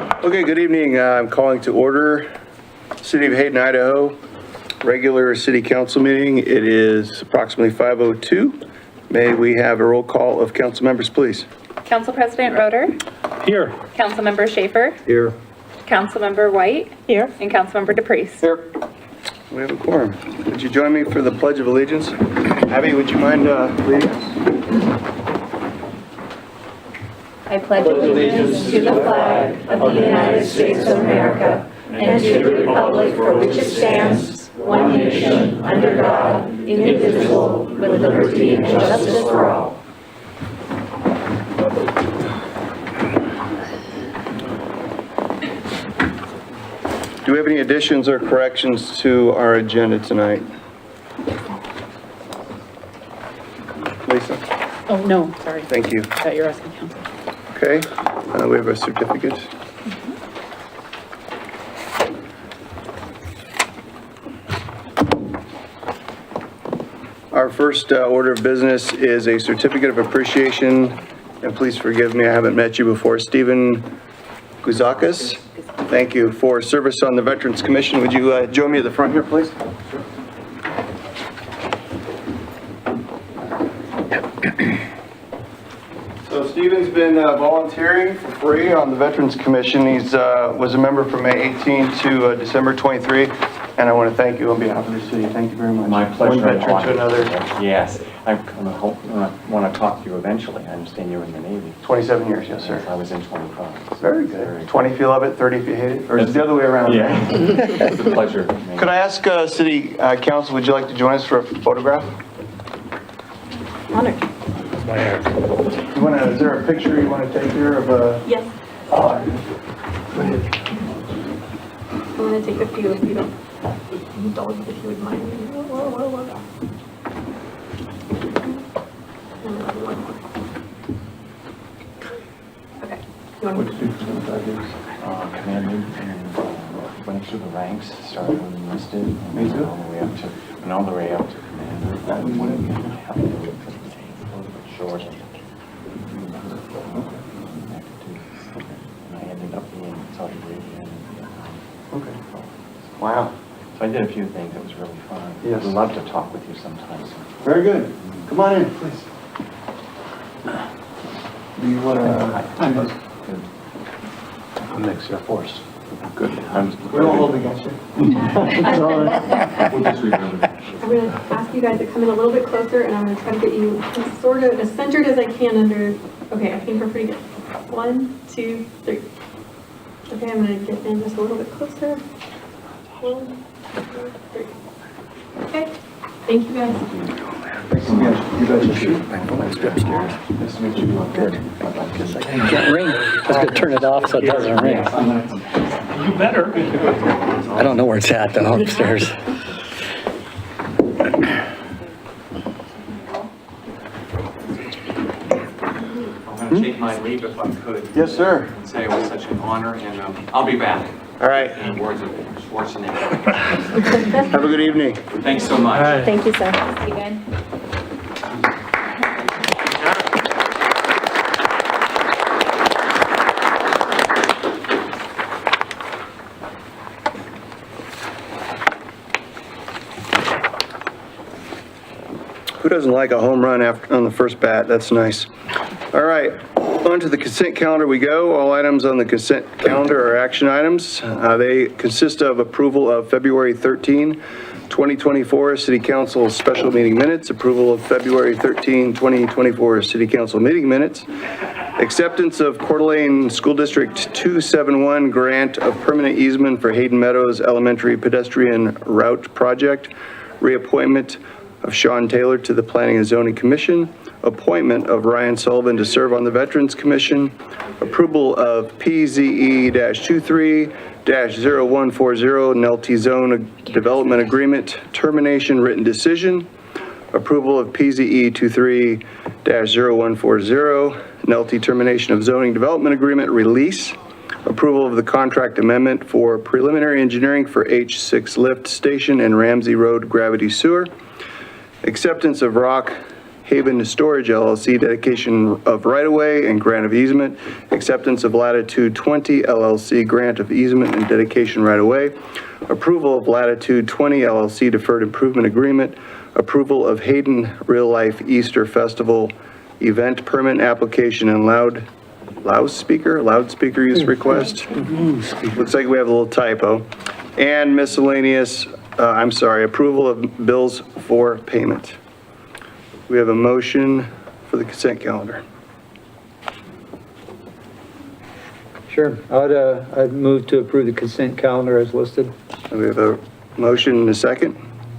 Okay, good evening. I'm calling to order City of Hayden, Idaho, regular city council meeting. It is approximately 5:02. May we have a roll call of council members, please? Council President Roeder. Here. Councilmember Schaefer. Here. Councilmember White. Here. And Councilmember DePriest. Here. We have a quorum. Would you join me for the Pledge of Allegiance? Abby, would you mind leading us? I pledge allegiance to the flag of the United States of America and to the republic for which it stands, one nation, under God, indivisible, with liberty and justice for all. Do we have any additions or corrections to our agenda tonight? Lisa? Oh, no, sorry. Thank you. I thought you were asking council. Okay, we have a certificate. Our first order of business is a certificate of appreciation, and please forgive me, I haven't met you before. Stephen Guzakis, thank you for service on the Veterans Commission. Would you join me at the front here, please? So Stephen's been volunteering for free on the Veterans Commission. He's was a member from May 18 to December 23, and I want to thank you on behalf of the city. Thank you very much. My pleasure. One veteran to another. Yes, I want to talk to you eventually. I understand you're in the Navy. 27 years, yes, sir. I was in 25. Very good. 20 if you love it, 30 if you hate it, or is it the other way around? Yeah, it's a pleasure. Could I ask City Council, would you like to join us for a photograph? Honored. You want to? Is there a picture you want to take here of a? Yes. Go ahead. I'm going to take a few if you don't indulge, if you would mind. Whoa. And then one more. Okay. You want to? Commanded and went through the ranks, started when enlisted, and all the way up to, commander. What did you have to do with short? And I ended up being Saudi Arabia. Okay. Wow. So I did a few things. It was really fun. Yes. I'd love to talk with you sometimes. Very good. Come on in, please. Do you want to? I'm ex-Air Force. Good. We don't hold against you. We'll just remember that. I'm going to ask you guys to come in a little bit closer, and I'm going to try to get you sort of as centered as I can under, okay, I think we're pretty good. 1, 2, 3. Okay, I'm going to get in just a little bit closer. 1, 2, 3. Okay, thank you guys. Nice to meet you. You bet you shoot. Nice to meet you. Good. It can't ring. I was going to turn it off so it doesn't ring. You better. I don't know where it's at though, upstairs. I'm going to take my leave if I could. Yes, sir. And say it was such an honor, and I'll be back. All right. In the words of Schwarzenegger. Have a good evening. Thanks so much. Thank you, sir. Stephen. Who doesn't like a home run on the first bat? That's nice. All right, on to the consent calendar we go. All items on the consent calendar are action items. They consist of approval of February 13, 2024 City Council special meeting minutes, approval of February 13, 2024 City Council meeting minutes, acceptance of Coeur d'Alene School District 271 grant of permanent easement for Hayden Meadows Elementary Pedestrian Route Project, reappointment of Sean Taylor to the Planning and Zoning Commission, appointment of Ryan Sullivan to serve on the Veterans Commission, approval of PZE-23-0140 NELT Zone Development Agreement, termination written decision, approval of PZE 23-0140 NELT termination of zoning development agreement release, approval of the contract amendment for preliminary engineering for H6 lift station and Ramsey Road gravity sewer, acceptance of rock Hayden Storage LLC, dedication of right-of-way and grant of easement, acceptance of Latitude 20 LLC, grant of easement and dedication right-of-way, approval of Latitude 20 LLC deferred improvement agreement, approval of Hayden Real Life Easter Festival event permit application and loudspeaker use request. Looks like we have a little typo. And miscellaneous, approval of bills for payment. We have a motion for the consent calendar. Sure. I'd move to approve the consent calendar as listed. We have a motion and a second.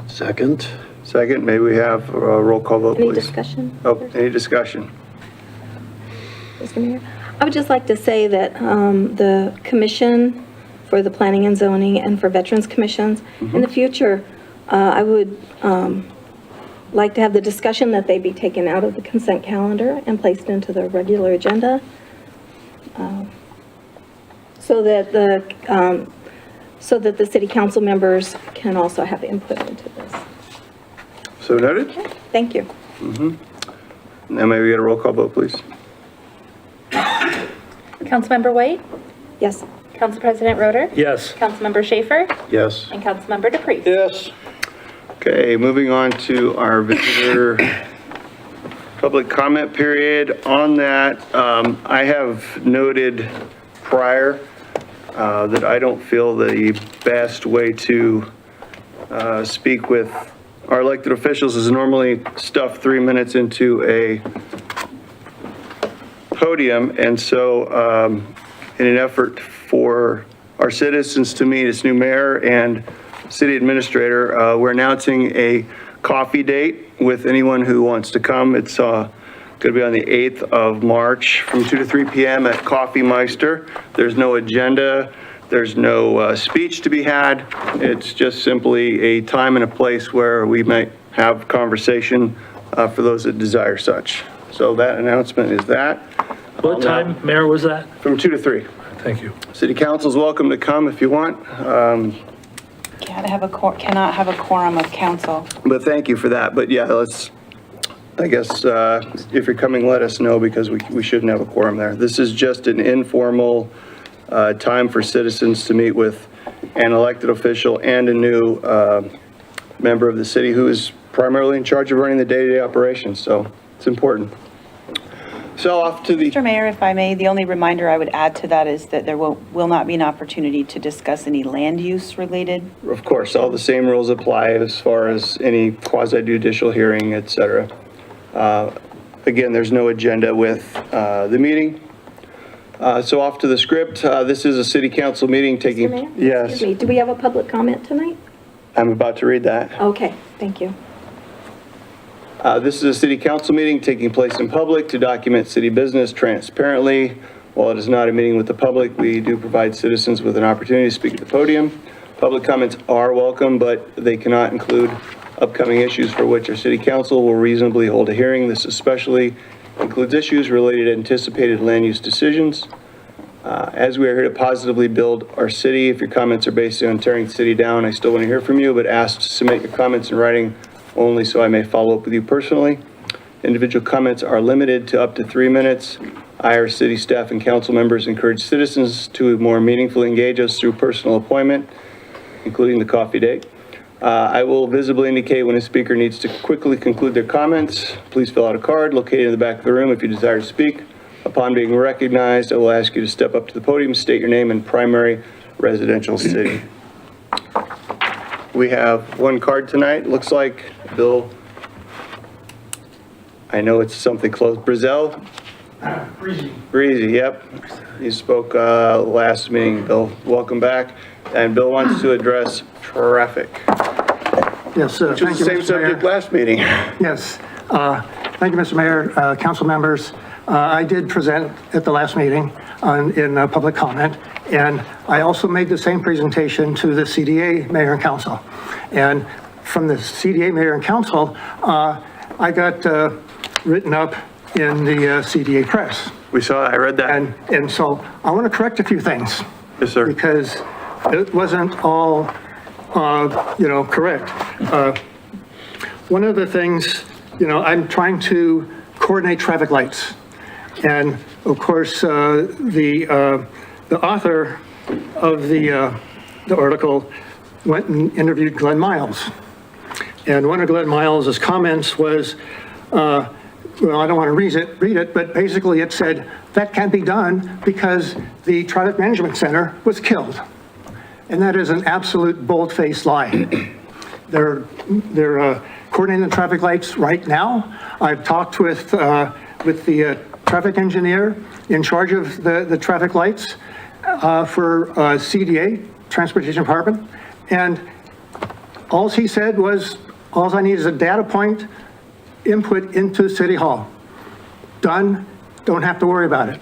Second. Second, may we have a roll call vote, Any please? discussion? Oh, any discussion? Mr. Mayor? I would just like to say that the commission for the planning and zoning and for veterans commissions, in the future, I would like to have the discussion that they be taken out of the consent calendar and placed into the regular agenda, so that the city council members can also have input into this. So noted? Thank you. Now may we get a roll call vote, please? Councilmember White, Yes. Council President Roder, Yes. Councilmember Schaefer, Yes. and Councilmember DePreez. Yes. Okay, moving on to our visitor public comment period. On that, I have noted prior that I don't feel the best way to speak with our elected officials is normally stuff 3 minutes into a podium. And so in an effort for our citizens to meet its new mayor and city administrator, we're announcing a coffee date with anyone who wants to come. It's going to be on the 8th of March from 2 to 3 p.m. at Coffee Meister. There's no agenda. There's no speech to be had. It's just simply a time and a place where we might have conversation for those that desire such. So that announcement is that. What time, Mayor, was that? From 2 to 3. Thank you. City Council's welcome to come if you want. Cannot have a quorum of council. But thank you for that. But yeah, I guess, if you're coming, let us know because we shouldn't have a quorum there. This is just an informal time for citizens to meet with an elected official and a new member of the city who is primarily in charge of running the day-to-day operations. So it's important. So off to the... Mr. Mayor, if I may, the only reminder I would add to that is that there will not be an opportunity to discuss any land use related. Of course, all the same rules apply as far as any quasi-judicial hearing, et cetera. Again, there's no agenda with the meeting. So off to the script. This is a city council meeting taking... Mr. Mayor? Yes, Excuse me, do we have a public comment tonight? I'm about to read that. Okay, thank you. This is a city council meeting taking place in public to document city business transparently. While it is not a meeting with the public, we do provide citizens with an opportunity to speak at the podium. Public comments are welcome, but they cannot include upcoming issues for which our city council will reasonably hold a hearing. This especially includes issues related to anticipated land use decisions. As we are here to positively build our city, if your comments are based on tearing the city down, I still want to hear from you, but ask to submit your comments in writing only so I may follow up with you personally. Individual comments are limited to up to 3 minutes. I, our city staff and council members encourage citizens to more meaningfully engage us through personal appointment, including the coffee date. I will visibly indicate when a speaker needs to quickly conclude their comments. Please fill out a card located in the back of the room if you desire to speak. Upon being recognized, I will ask you to step up to the podium, state your name and primary residential city. We have one card tonight. Looks like Bill, I know it's something close, Brazel? Breezy, yep. You spoke last meeting, Bill. Welcome back. And Bill wants to address traffic, Yes, which was thank the you, same Mr. subject Mayor. last meeting. Yes, thank you, Mr. Mayor, council members. I did present at the last meeting in public comment, and I also made the same presentation to the CDA mayor and council. And from the CDA mayor and council, I got written up in the CDA press. We saw, I read that. And so I want to correct a few things. Yes, sir. Because it wasn't all, correct. One of the things I'm trying to coordinate traffic lights. And of course, the author of the article went and interviewed Glenn Miles. And one of Glenn Miles' comments was, well, I don't want to read it, but basically it said, that can't be done because the Traffic Management Center was killed. And that is an absolute bold-faced lie. They're coordinating the traffic lights right now. I've talked with the traffic engineer in charge of the traffic lights for CDA, Transportation Department, and all he said was, all I need is a data point input into City Hall. Done, don't have to worry about it.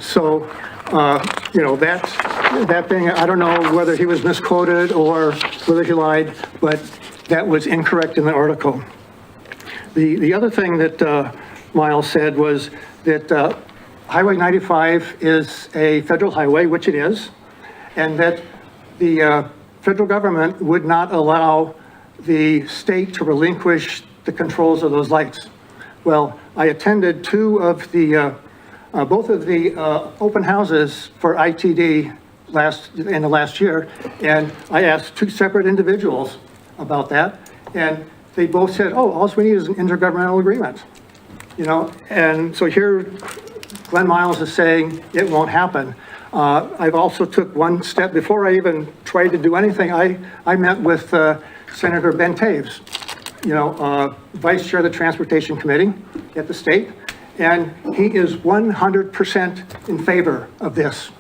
So, that thing, I don't know whether he was misquoted or whether he lied, but that was incorrect in the article. The other thing that Miles said was that Highway 95 is a federal highway, which it is, and that the federal government would not allow the state to relinquish the controls of those lights. Well, I attended both of the open houses for ITD in the last year, and I asked two separate individuals about that, and they both said, oh, all we need is an intergovernmental agreement. And so here Glenn Miles is saying it won't happen. I've also took one step before I even tried to do anything. I met with Senator Ben Taves, Vice Chair of the Transportation Committee at the state, and he is 100% in favor of this.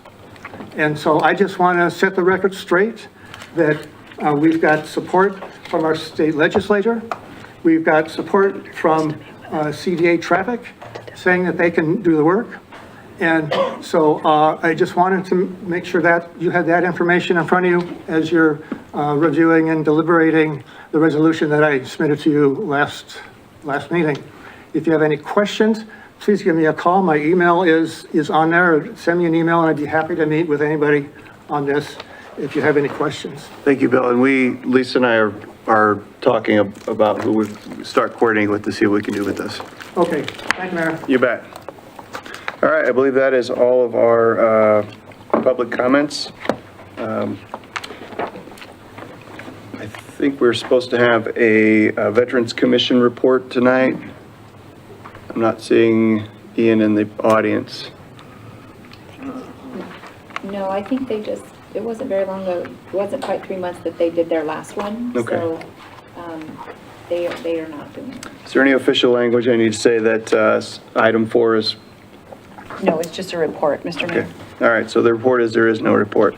And so I just want to set the record straight that we've got support from our state legislature. We've got support from CDA Traffic saying that they can do the work. And so I just wanted to make sure that you had that information in front of you as you're reviewing and deliberating the resolution that I submitted to you last meeting. If you have any questions, please give me a call. My email is on there. Send me an email and I'd be happy to meet with anybody on this if you have any questions. Thank you, Bill. And Lisa and I are talking about who would start coordinating with to see what we can do with this. Okay, thank you, Mayor. You bet. All right, I believe that is all of our public comments. I think we're supposed to have a Veterans Commission report tonight. I'm not seeing Ian in the audience. No, I think it wasn't very long ago, it wasn't quite 3 months that they did their last one. Okay. So they are not doing it. Is there any official language I need to say that item 4 is? No, it's just a report, Mr. Mayor. Okay. All right, so the report is there is no report.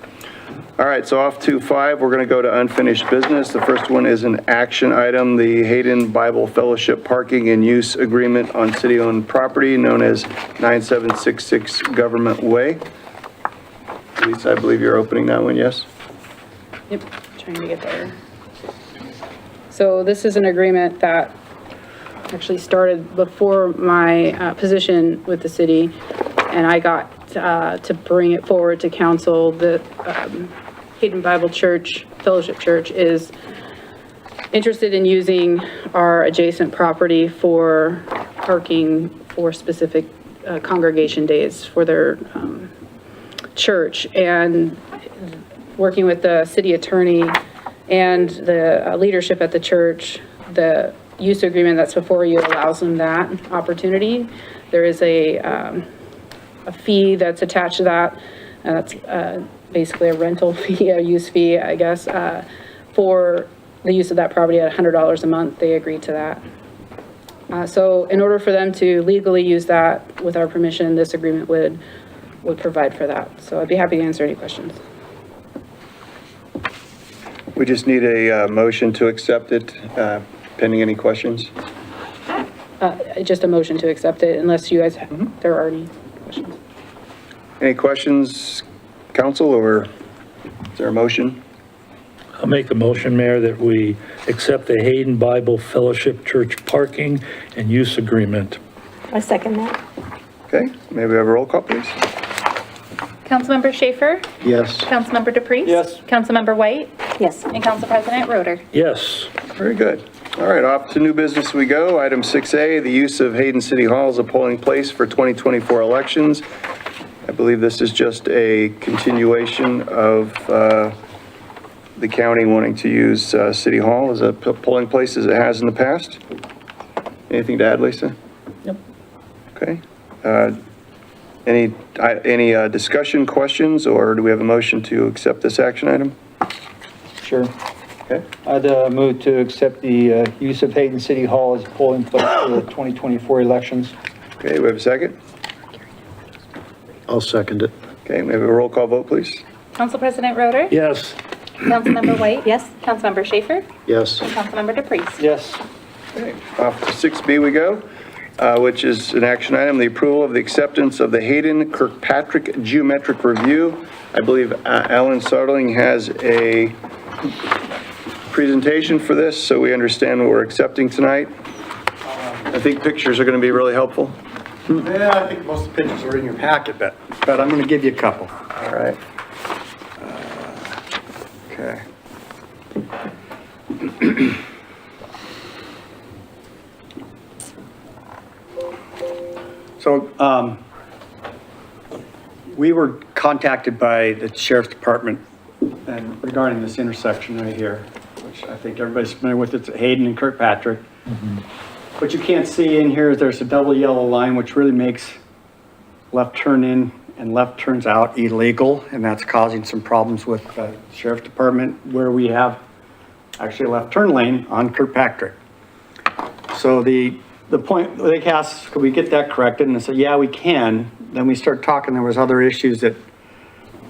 All right, so off to 5, we're going to go to unfinished business. The first one is an action item, the Hayden Bible Fellowship Parking and Use Agreement on city-owned property known as 9766 Government Way. Lisa, I believe you're opening that one, yes? Yep, trying to get there. So this is an agreement that actually started before my position with the city, and I got to bring it forward to council. The Hayden Bible Church, Fellowship Church, is interested in using our adjacent property for parking for specific congregation days for their church, and working with the city attorney and the leadership at the church, the use agreement that's before you allows them that opportunity. There is a fee that's attached to that, and that's basically a rental fee, a use fee, I guess, for the use of that property at $100 a month. They agreed to that. So in order for them to legally use that with our permission, this agreement would provide for that. So I'd be happy to answer any questions. We just need a motion to accept it, pending any questions. Just a motion to accept it, unless you guys, there are any questions. Any questions, council, or is there a motion? I'll make a motion, Mayor, that we accept the Hayden Bible Fellowship Church parking and use agreement. I second that. Okay, may we have a roll call, please? Councilmember Schaefer? Yes. Councilmember DePriest? Yes. Councilmember White? Yes. And Council President Roder? Yes. Very good. All right, off to new business we go. Item 6A, the use of Hayden City Hall as a polling place for 2024 elections. I believe this is just a continuation of the county wanting to use City Hall as a polling place as it has in the past. Anything to add, Lisa? Nope. Okay. Any discussion, questions, or do we have a motion to accept this action item? Sure. Okay. I'd move to accept the use of Hayden City Hall as a polling place for the 2024 elections. Okay, we have a second? I'll second it. Okay, we have a roll call vote, please. Council President Roder? Yes. Councilmember White? Yes. Councilmember Schaefer? Yes. And Councilmember DePreez? Yes. Okay, off to 6B we go, which is an action item, the approval of the acceptance of the Hayden Kirkpatrick Geometric Review. I believe Alan Sartling has a presentation for this, so we understand what we're accepting tonight. I think pictures are going to be really helpful. Yeah, I think most of the pictures are in your packet, but I'm going to give you a couple. All right. Okay. So, we were contacted by the sheriff's department and regarding this intersection right here, which I think everybody's familiar with. It's at Hayden and Kirkpatrick. What you can't see in here is there's a double yellow line, which really makes left turn in and left turns out illegal, and that's causing some problems with the sheriff's department where we have actually a left turn lane on Kirkpatrick. So the point, they asked, could we get that corrected? And I said, yeah, we can. Then we start talking, there was other issues that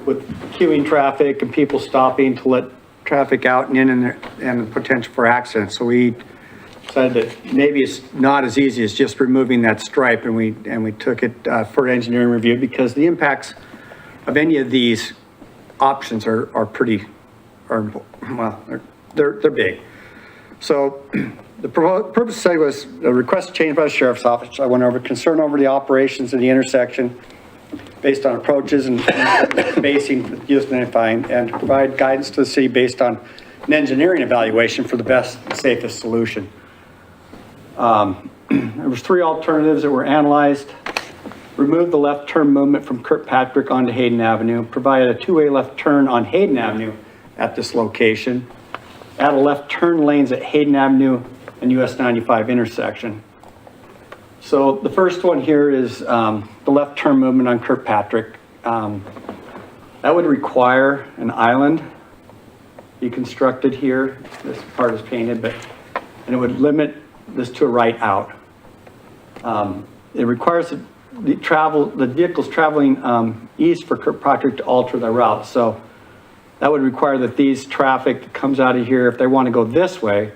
with queuing traffic and people stopping to let traffic out and in and the potential for accidents. So we decided that maybe it's not as easy as just removing that stripe, and we took it for engineering review because the impacts of any of these options are pretty, well, they're big. So the purpose of the study was a request change by the sheriff's office. I went over concern over the operations of the intersection based on approaches and spacing used in identifying, and to provide guidance to the city based on an engineering evaluation for the best and safest solution. There was 3 alternatives that were analyzed. Remove the left turn movement from Kirkpatrick onto Hayden Avenue, provide a 2-way left turn on Hayden Avenue at this location, add a left turn lanes at Hayden Avenue and US 95 intersection. So the first one here is the left turn movement on Kirkpatrick. That would require an island be constructed here. This part is painted, and it would limit this to a right out. It requires the vehicles traveling east for Kirkpatrick to alter their route. So that would require that these traffic that comes out of here, if they want to go this way,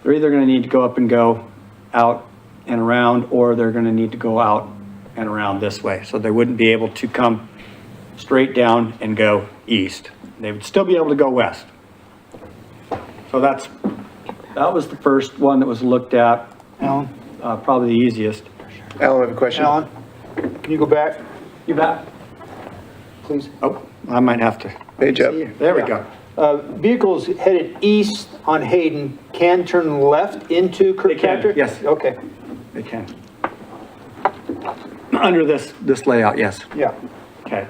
they're either going to need to go up and go out and around, or they're going to need to go out and around this way. So they wouldn't be able to come straight down and go east. They would still be able to go west. So that was the first one that was looked at. Alan? Probably the easiest. Alan, I have a question. Alan, can you go back, You bet. please? Oh, I might have to. Page up. There we go. Vehicles headed east on Hayden can turn left into Kirkpatrick? Yes. Okay, They can. Under this layout, yes. yeah. Okay.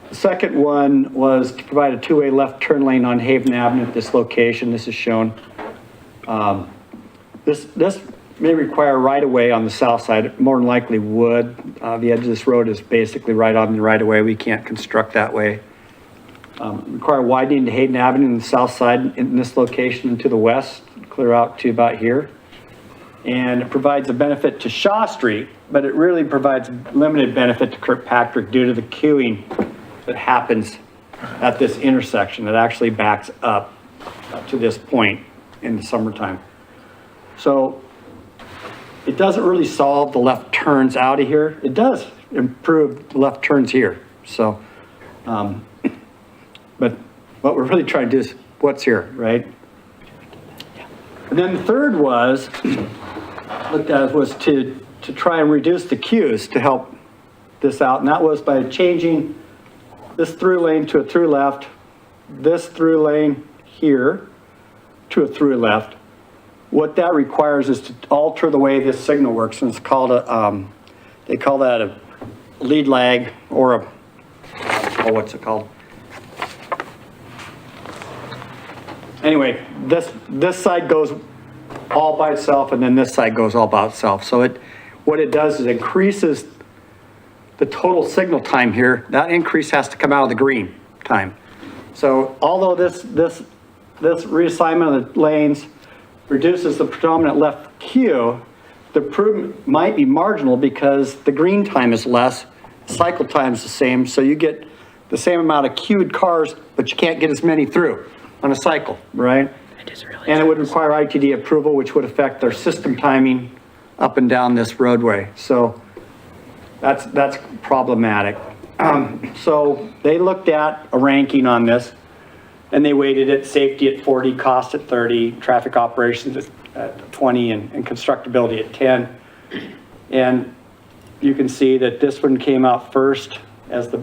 The second one was to provide a 2-way left turn lane on Hayden Avenue at this location. This is shown. This may require right-of-way on the south side. It more than likely would. The edge of this road is basically right on the right-of-way. We can't construct that way. Require widening to Hayden Avenue on the south side in this location and to the west, clear out to about here. And it provides a benefit to Shaw Street, but it really provides limited benefit to Kirkpatrick due to the queuing that happens at this intersection. It actually backs up to this point in the summertime. So it doesn't really solve the left turns out of here. It does improve the left turns here. So, but what we're really trying to do is what's here, right? And then the third was, looked at was to try and reduce the queues to help this out. And that was by changing this through lane to a through left, this through lane here to a through left. What that requires is to alter the way this signal works, and it's called a, they call that a lead lag, or a, oh, what's it called? Anyway, this side goes all by itself, and then this side goes all by itself. So what it does is increases the total signal time here. That increase has to come out of the green time. So although this reassignment of the lanes reduces the predominant left queue, the improvement might be marginal because the green time is less, cycle time is the same, so you get the same amount of queued cars, but you can't get as many through on a cycle, right? And it would require ITD approval, which would affect their system timing up and down this roadway. So that's problematic. So they looked at a ranking on this, and they weighted it: safety at 40, cost at 30, traffic operations at 20, and constructability at 10. And you can see that this one came out first as the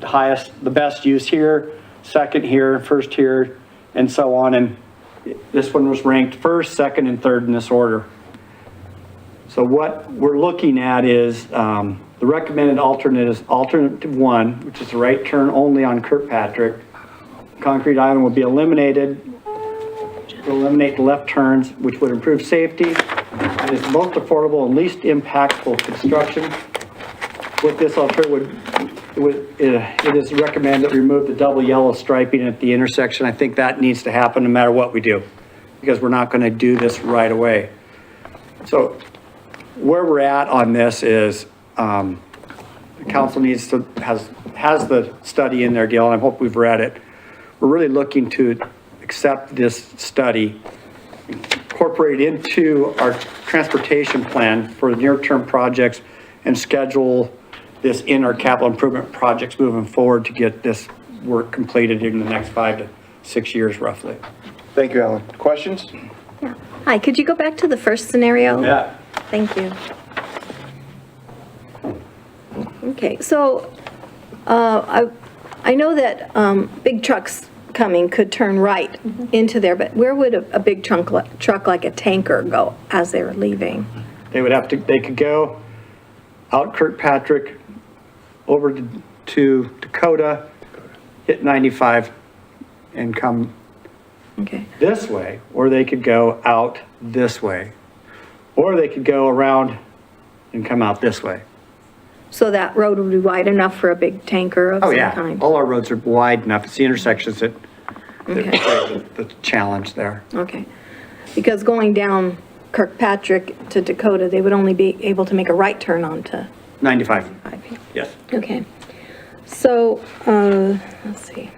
highest, the best use here, second here, first here, and so on. And this one was ranked first, second, and third in this order. So what we're looking at is the recommended alternate is alternative 1, which is the right turn only on Kirkpatrick. Concrete island will be eliminated. Will eliminate the left turns, which would improve safety. It is most affordable and least impactful construction. With this alternative, it is recommended that we remove the double yellow striping at the intersection. I think that needs to happen no matter what we do, because we're not going to do this right away. So where we're at on this is the council needs to, has the study in their deal, and I hope we've read it. We're really looking to accept this study, incorporate it into our transportation plan for near-term projects, and schedule this in our capital improvement projects moving forward to get this work completed in the next 5 to 6 years roughly. Thank you, Alan. Questions? Yeah. Hi, could you go back to the first scenario? Yeah. Thank you. Okay, so I know that big trucks coming could turn right into there, but where would a big truck like a tanker go as they were leaving? They could go out Kirkpatrick, over to Dakota, hit 95, and come this way, or they could go out this way, or they could go around and come out this way. So that road would be wide enough for a big tanker of some kind? All our roads are wide enough. It's the intersections that the challenge there. Okay, because going down Kirkpatrick to Dakota, they would only be able to make a right turn onto 95. Yes. Okay, so, let's see.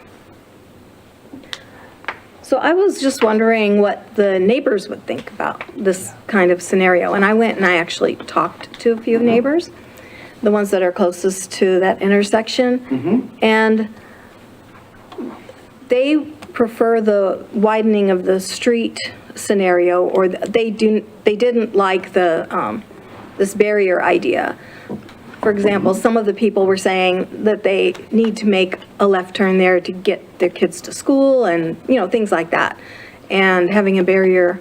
So I was just wondering what the neighbors would think about this kind of scenario, and I went and I actually talked to a few neighbors, the ones that are closest to that intersection, and they prefer the widening of the street scenario, or they didn't like the this barrier idea. For example, some of the people were saying that they need to make a left turn there to get their kids to school and, you know, things like that. And having a barrier,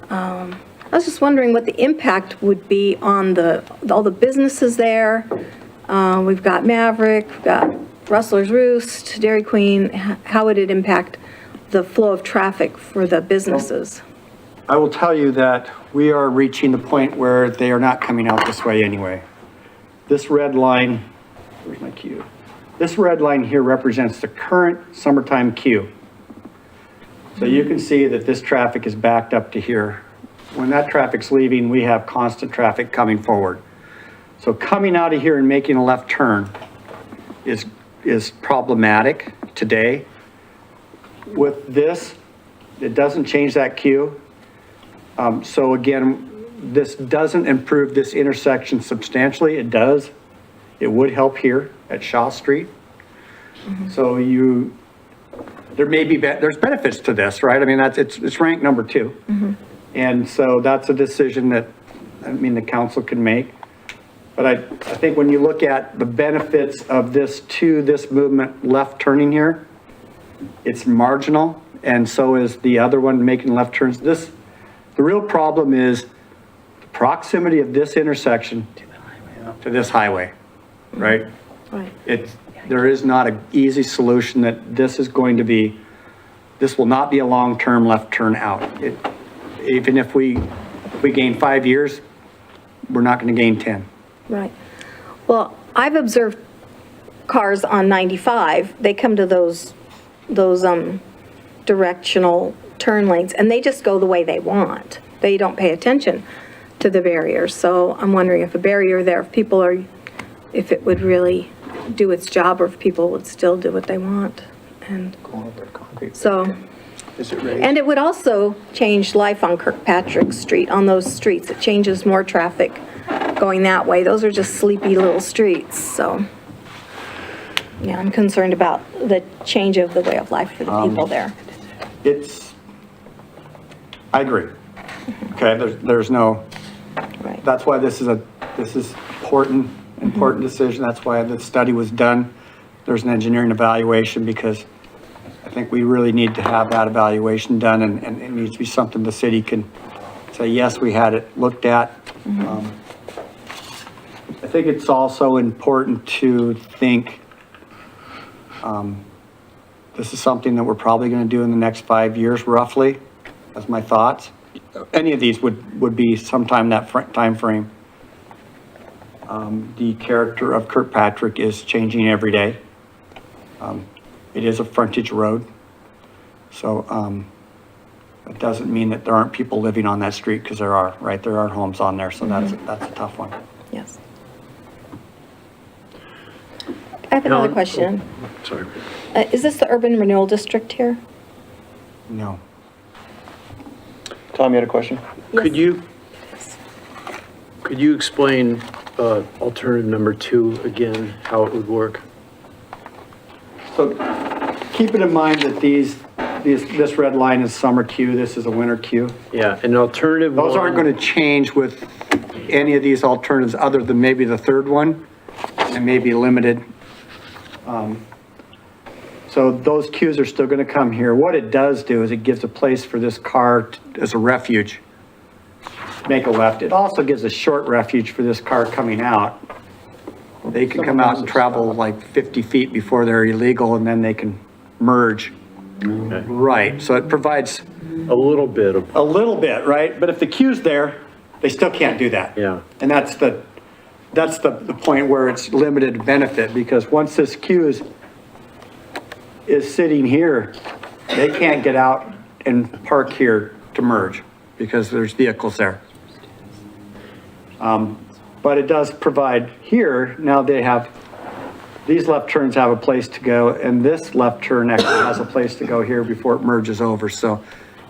I was just wondering what the impact would be on all the businesses there. We've got Maverick, we've got Rustler's Roost, Dairy Queen. How would it impact the flow of traffic for the businesses? I will tell you that we are reaching the point where they are not coming out this way anyway. This red line, where's my queue? This red line here represents the current summertime queue. So you can see that this traffic is backed up to here. When that traffic's leaving, we have constant traffic coming forward. So coming out of here and making a left turn is problematic today. With this, it doesn't change that queue. So again, this doesn't improve this intersection substantially. It does. It would help here at Shaw Street. So there's benefits to this, right? I mean, it's ranked number 2. And so that's a decision that, the council can make. But I think when you look at the benefits of this movement left turning here, it's marginal and so is the other one making left turns. The real problem is the proximity of this intersection to this highway, right? Right. There is not an easy solution that this will not be a long-term left turn out. Even if we gain 5 years, we're not going to gain 10. Right. Well, I've observed cars on 95, they come to those directional turn lanes, and they just go the way they want. They don't pay attention to the barriers. So I'm wondering if a barrier there, if it would really do its job, or if people would still do what they want. And so, Is it raised? and it would also change life on Kirkpatrick Street, on those streets. It changes more traffic going that way. Those are just sleepy little streets, so. Yeah, I'm concerned about the change of the way of life for the people there. I agree. Okay, there's no, Right. that's why this is important decision. That's why the study was done. There's an engineering evaluation, because I think we really need to have that evaluation done, and it needs to be something the city can say, yes, we had it looked at. I think it's also important to think, this is something that we're probably going to do in the next 5 years, roughly. That's my thoughts. Any of these would be sometime that time frame. The character of Kirkpatrick is changing every day. It is a frontage road. So it doesn't mean that there aren't people living on that street, because there are, right? There are homes on there, so that's a tough one. Yes. I have another question. Sorry. Is this the urban renewal district here? No. Tom, you had a question? Could you explain alternative number 2 again, how it would work? So keep it in mind that this red line is summer queue, this is a winter queue. Yeah, an alternative Those aren't one- going to change with any of these alternatives, other than maybe the third one, and maybe limited. So those queues are still going to come here. What it does do is it gives a place for this car as a refuge. Make a left. It also gives a short refuge for this car coming out. They can come out and travel like 50 feet before they're illegal, and then they can merge. Okay. Right, so it provides A little bit of, a little bit, right? But if the queue's there, they still can't do that. yeah. And that's the point where it's limited benefit, because once this queue is sitting here, they can't get out and park here to merge, because there's vehicles there. But it does provide here, now these left turns have a place to go, and this left turn actually has a place to go here before it merges over. So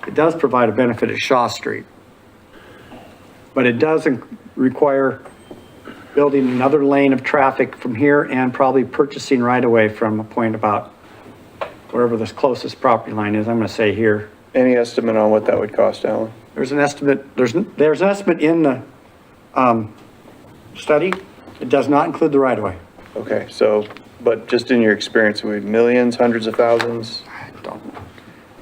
it does provide a benefit at Shaw Street. But it doesn't require building another lane of traffic from here, and probably purchasing right away from a point about wherever this closest property line is. I'm going to say here. Any estimate on what that would cost, Alan? There's an estimate, there's an estimate in the study. It does not include the right of way. Okay, so, but just in your experience, would it be millions, hundreds of thousands?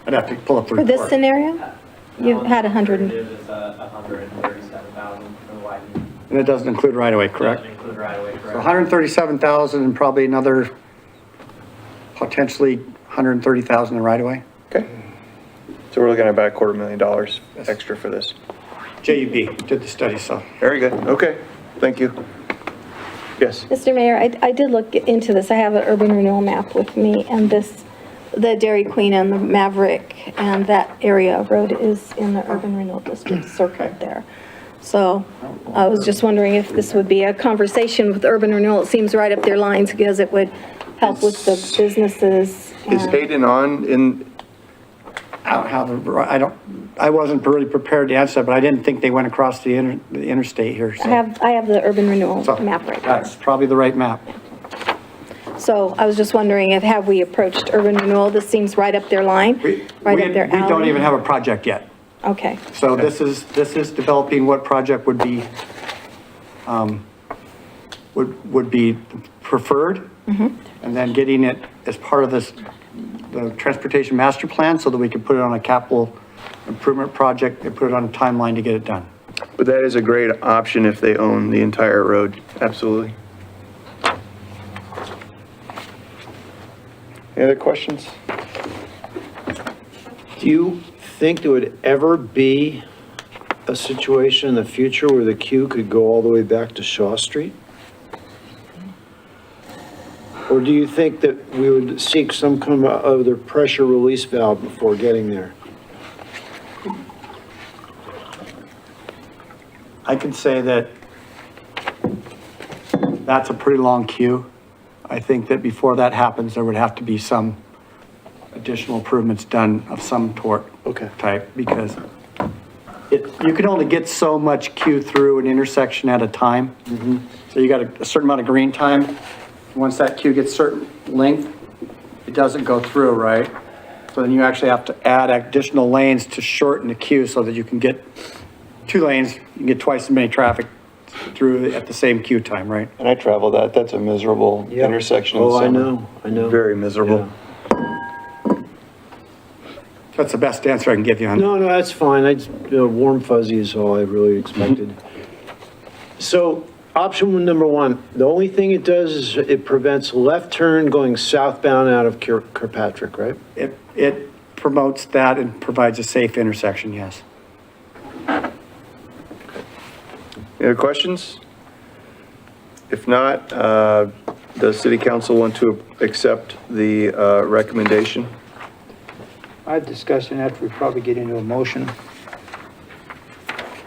I'd have to pull up the For report. this scenario? You had 100, It's 137,000 for the widening. And it doesn't include right of way, correct? Doesn't include right away, So correct? 137,000 and probably another potentially 130,000 in right of way. Okay. So we're looking at about $250,000 extra for this. JUB did the study, so. Very good. Okay, thank you. Yes. Mr. Mayor, I did look into this. I have an urban renewal map with me, and the Dairy Queen and the Maverick and that area of road is in the urban renewal district circled there. So I was just wondering if this would be a conversation with urban renewal. It seems right up their lines, because it would help with the businesses. Is Hayden on in, I wasn't really prepared to answer that, but I didn't think they went across the interstate here. So I have the urban renewal map right there. that's probably the right map. So I was just wondering have we approached urban renewal? This seems right up their line, right up their alley. We don't even have a project yet. Okay. So this is developing what project would be, would be preferred. And then getting it as part of this the transportation master plan so that we can put it on a capital improvement project and put it on a timeline to get it done. But that is a great option if they own the entire road, absolutely. Any other questions? Do you think there would ever be a situation in the future where the queue could go all the way back to Shaw Street? Or do you think that we would seek some kind of other pressure release valve before getting there? I can say that that's a pretty long queue. I think that before that happens, there would have to be some additional improvements done of some type, because you can only get so much queue through an intersection at a time. So you got a certain amount of green time. Once that queue gets certain length, it doesn't go through, right? So then you actually have to add additional lanes to shorten the queue so that you can get 2 lanes, you can get twice as many traffic through at the same queue time, right? And I travel that, that's a miserable intersection in the Oh, summer. I know. Very miserable. That's the best answer I can give you on that. No, that's fine. Warm fuzzy is all I really expected. So option number 1, the only thing it does is it prevents left turn going southbound out of Kirkpatrick, right? It promotes that and provides a safe intersection, yes. Any other questions? If not, does city council want to accept the recommendation? I have discussion after we probably get into a motion.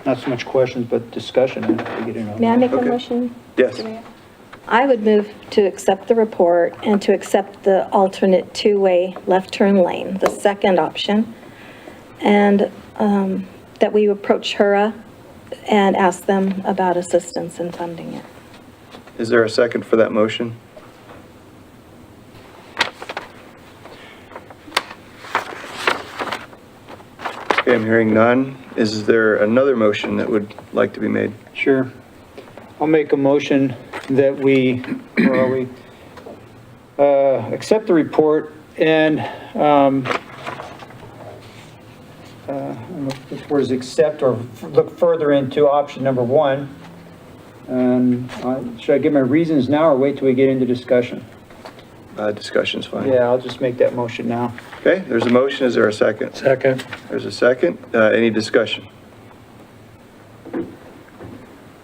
Not so much questions, but discussion after we get into a motion. May I make a Okay. motion? Yes. I would move to accept the report and to accept the alternate 2-way left turn lane, the second option, and that we approach HURA and ask them about assistance in funding it. Is there a second for that motion? Okay, I'm hearing none. Is there another motion that would like to be made? Sure. I'll make a motion that we, where are we? Accept the report and, I don't know if this word is accept or look further into option number 1. And should I give my reasons now or wait till we get into discussion? Discussion's fine. Yeah, I'll just make that motion now. Okay, there's a motion. Is there a second? Second. There's a second. Any discussion?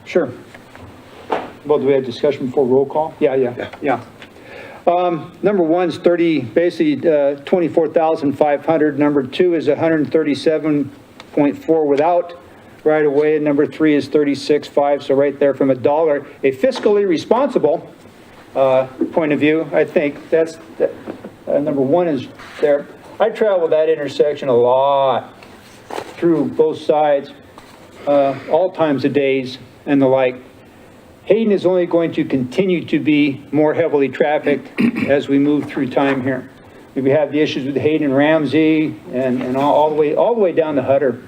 Sure. Well, do we have discussion before roll call? Yeah. Number 1 is basically 24,500. Number 2 is 137.4 without right away. And number 3 is 36.5. So right there from $1, a fiscally responsible point of view, I think that's number 1 is there. I travel that intersection a lot through both sides, all times of days and the like. Hayden is only going to continue to be more heavily trafficked as we move through time here. We have the issues with Hayden and Ramsey and all the way down to Hutter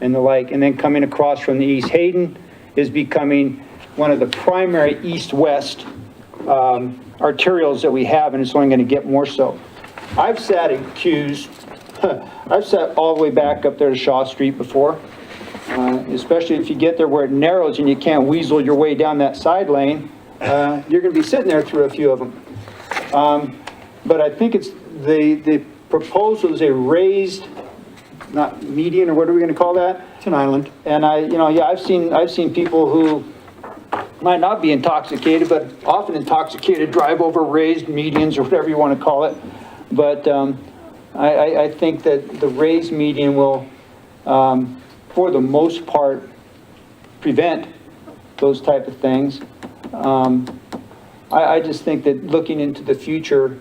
and the like, and then coming across from the east. Hayden is becoming one of the primary east-west arterials that we have, and it's only going to get more so. I've sat in queues, I've sat all the way back up there to Shaw Street before. Especially if you get there where it narrows and you can't weasel your way down that side lane, you're going to be sitting there through a few of them. But I think it's the proposal is a raised, not median, or what are we going to call that? It's an island. And I've seen people who might not be intoxicated, but often intoxicated drive over raised medians or whatever you want to call it. But I think that the raised median will, for the most part, prevent those type of things. I just think that looking into the future,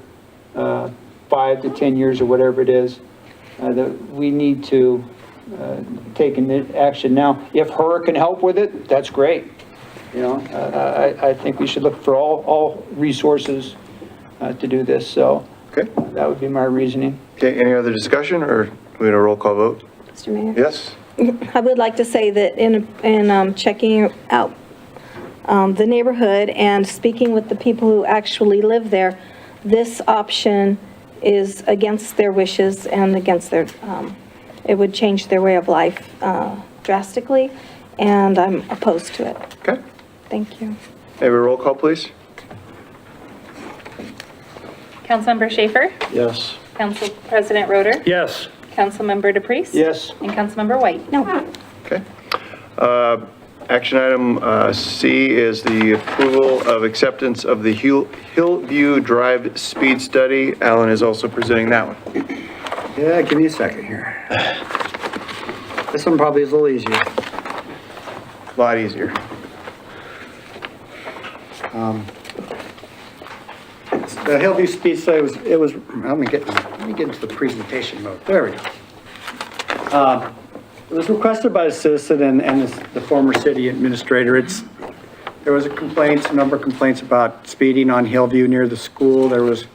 5 to 10 years or whatever it is, that we need to take action now. If HURA can help with it, that's great. You know, I think we should look for all resources to do this. So Okay. That would be my reasoning. Okay, any other discussion, or we had a roll call vote? Mr. Mayor? Yes? I would like to say that in checking out the neighborhood and speaking with the people who actually live there, this option is against their wishes and against their, it would change their way of life drastically, and I'm opposed to it. Okay. Thank you. May we have a roll call, please? Councilmember Schaefer? Yes. Council President Roder? Yes. Councilmember DePreez? Yes. And Councilmember White? No. Okay. Action item C is the approval of acceptance of the Hillview Drive speed study. Alan is also presenting that one. Yeah, give me a second here. This one probably is a little easier. A lot easier. The Hillview Speed Study let me get into the presentation mode. There we go. It was requested by a citizen and the former city administrator. There was a number of complaints about speeding on Hillview near the school. There was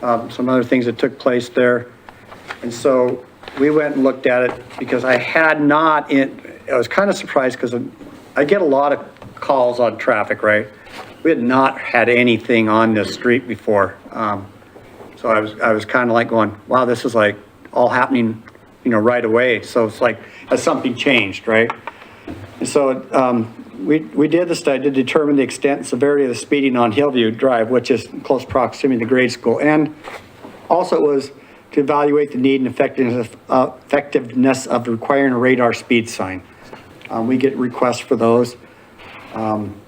some other things that took place there. And so we went and looked at it because I was kind of surprised because I get a lot of calls on traffic, right? We had not had anything on this street before. So I was kind of like going, wow, this is like all happening, right away. So it's like, has something changed, right? And so we did the study to determine the extent and severity of the speeding on Hillview Drive, which is in close proximity to the grade school. And also it was to evaluate the need and effectiveness of requiring a radar speed sign. We get requests for those.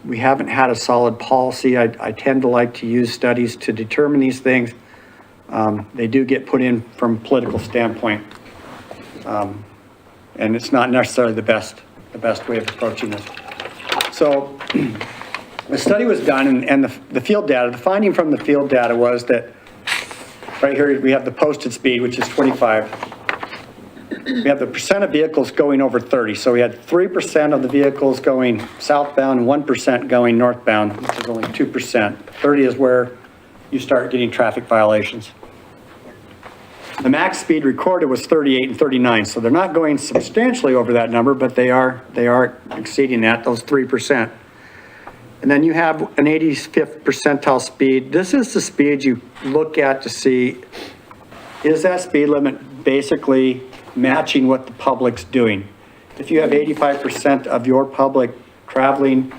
We haven't had a solid policy. I tend to like to use studies to determine these things. They do get put in from a political standpoint. And it's not necessarily the best way of approaching this. So the study was done and the field data, the finding from the field data was that right here we have the posted speed, which is 25. We have the percent of vehicles going over 30. So we had 3% of the vehicles going southbound and 1% going northbound, which is only 2%. 30 is where you start getting traffic violations. The max speed recorded was 38 and 39. So they're not going substantially over that number, but they are exceeding that, those 3%. And then you have an 85th percentile speed. This is the speed you look at to see, is that speed limit basically matching what the public's doing? If you have 85% of your public traveling,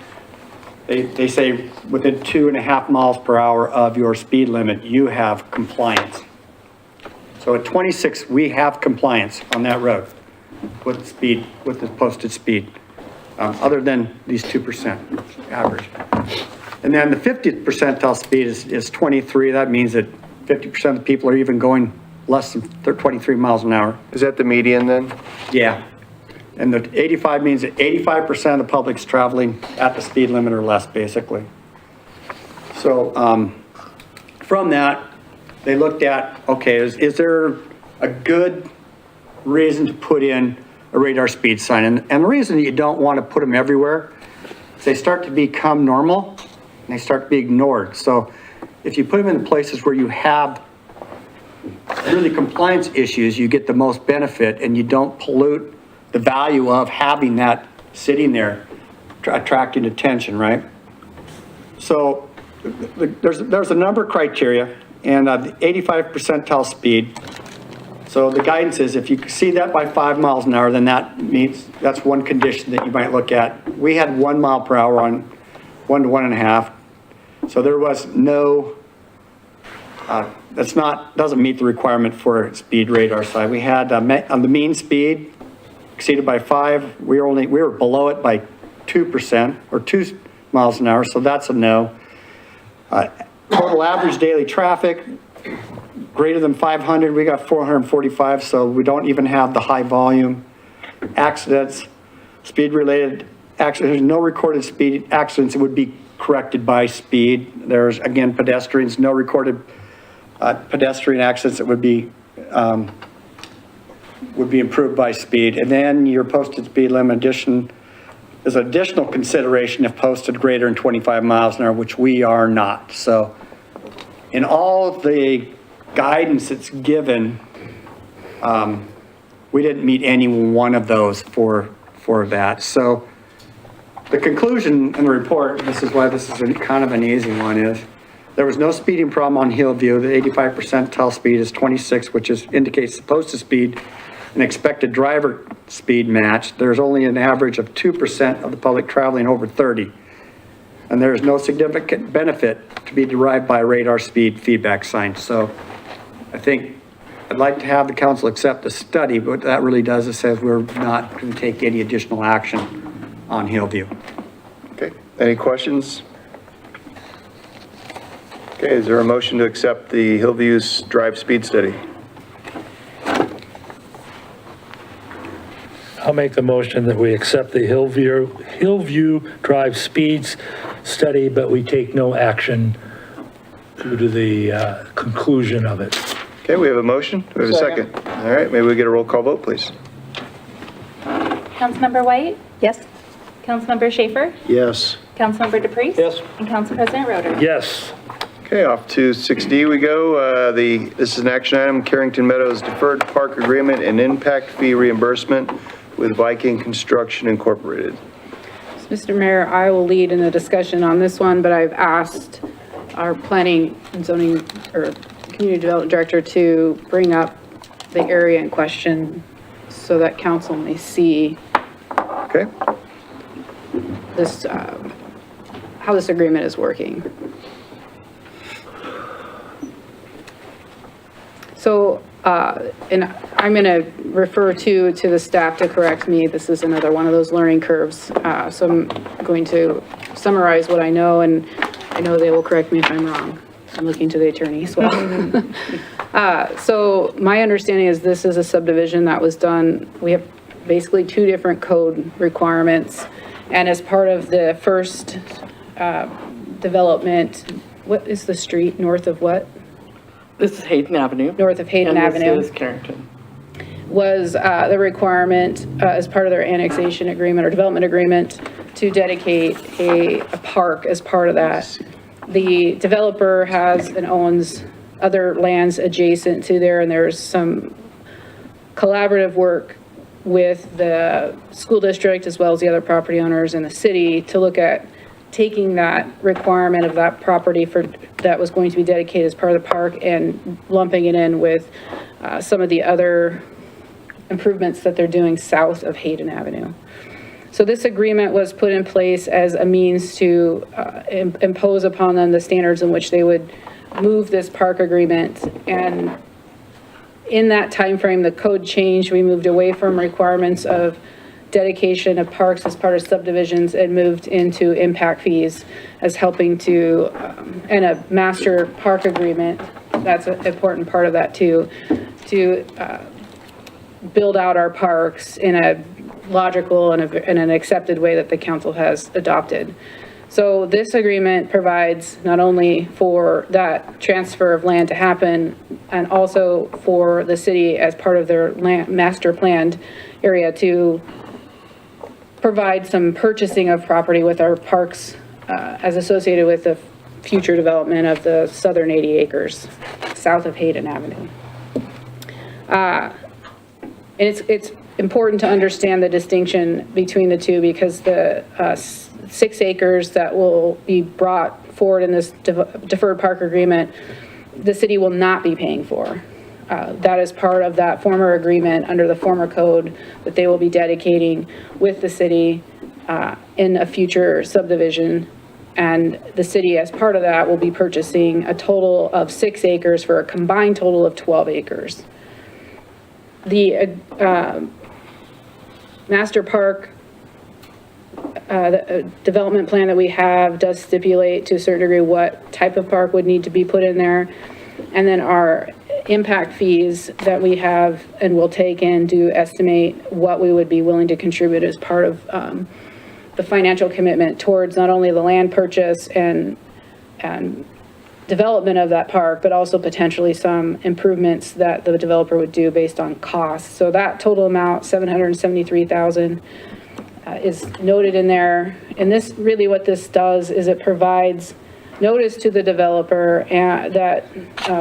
they say within 2.5 miles per hour of your speed limit, you have compliance. So at 26, we have compliance on that road with the posted speed, other than these 2% average. And then the 50th percentile speed is 23. That means that 50% of the people are even going less than 23 miles an hour. Is that the median then? Yeah. And the 85 means that 85% of the public's traveling at the speed limit or less, basically. So from that, they looked at, okay, is there a good reason to put in a radar speed sign? And the reason that you don't want to put them everywhere is they start to become normal and they start to be ignored. So if you put them in the places where you have really compliance issues, you get the most benefit and you don't pollute the value of having that sitting there, attracting attention, right? So there's a number of criteria and the 85 percentile speed. So the guidance is if you see that by 5 miles an hour, then that means that's one condition that you might look at. We had 1 mile per hour on 1 to 1.5. So there was no, doesn't meet the requirement for speed radar side. We had on the mean speed exceeded by 5. We were below it by 2% or 2 miles an hour. So that's a no. Total average daily traffic greater than 500, we got 445, so we don't even have the high volume. Accidents, speed related accidents, no recorded speed accidents, it would be corrected by speed. There's again pedestrians, no recorded pedestrian accidents, it would be improved by speed. And then your posted speed limit is additional consideration if posted greater than 25 miles an hour, which we are not. So in all the guidance that's given, we didn't meet any one of those for that. So the conclusion in the report, this is why this is kind of an easy one, is There was no speeding problem on Hillview. The 85 percentile speed is 26, which indicates the posted speed and expected driver speed match. There's only an average of 2% of the public traveling over 30. And there is no significant benefit to be derived by radar speed feedback sign. So I think I'd like to have the council accept the study, but what that really does is says we're not going to take any additional action on Hillview. Okay, any questions? Okay, is there a motion to accept the Hillview's drive speed study? I'll make the motion that we accept the Hillview Drive Speeds study, but we take no action due to the conclusion of it. Okay, we have a motion. Do we have a second? All right, maybe we get a roll call vote, please. Councilmember White? Yes? Councilmember Schaefer? Yes. Councilmember DePreez? Yes. And Council President Roder? Yes. Okay, off to 6D we go. This is an action item, Carrington Meadows Deferred Park Agreement and Impact Fee Reimbursement with Viking Construction Incorporated. Mr. Mayor, I will lead in the discussion on this one, but I've asked our planning and zoning or community development director to bring up the area in question so that council may see Okay, this, how this agreement is working. So, and I'm going to refer to the staff to correct me. This is another one of those learning curves. So I'm going to summarize what I know, and I know they will correct me if I'm wrong. I'm looking to the attorney as well. So my understanding is this is a subdivision that was done. We have basically two different code requirements. And as part of the first development, what is the street north of what? This is Hayden Avenue. North of Hayden Avenue. And this is Carrington. Was the requirement as part of their annexation agreement or development agreement to dedicate a park as part of that. The developer has and owns other lands adjacent to there, and there's some collaborative work with the school district as well as the other property owners in the city to look at taking that requirement of that property that was going to be dedicated as part of the park and lumping it in with some of the other improvements that they're doing south of Hayden Avenue. So this agreement was put in place as a means to impose upon them the standards in which they would move this park agreement. And in that time frame, the code changed. We moved away from requirements of dedication of parks as part of subdivisions and moved into impact fees as helping to, and a master park agreement. That's an important part of that too, to build out our parks in a logical and an accepted way that the council has adopted. So this agreement provides not only for that transfer of land to happen and also for the city as part of their land, master planned area to provide some purchasing of property with our parks as associated with the future development of the southern 80 acres south of Hayden Avenue. And it's important to understand the distinction between the two because the 6 acres that will be brought forward in this deferred park agreement, the city will not be paying for. That is part of that former agreement under the former code that they will be dedicating with the city in a future subdivision. And the city, as part of that, will be purchasing a total of 6 acres for a combined total of 12 acres. The master park the development plan that we have does stipulate to a certain degree what type of park would need to be put in there. And then our impact fees that we have and will take in do estimate what we would be willing to contribute as part of the financial commitment towards not only the land purchase and development of that park, but also potentially some improvements that the developer would do based on costs. So that total amount, $773,000, is noted in there. And this really what this does is it provides notice to the developer that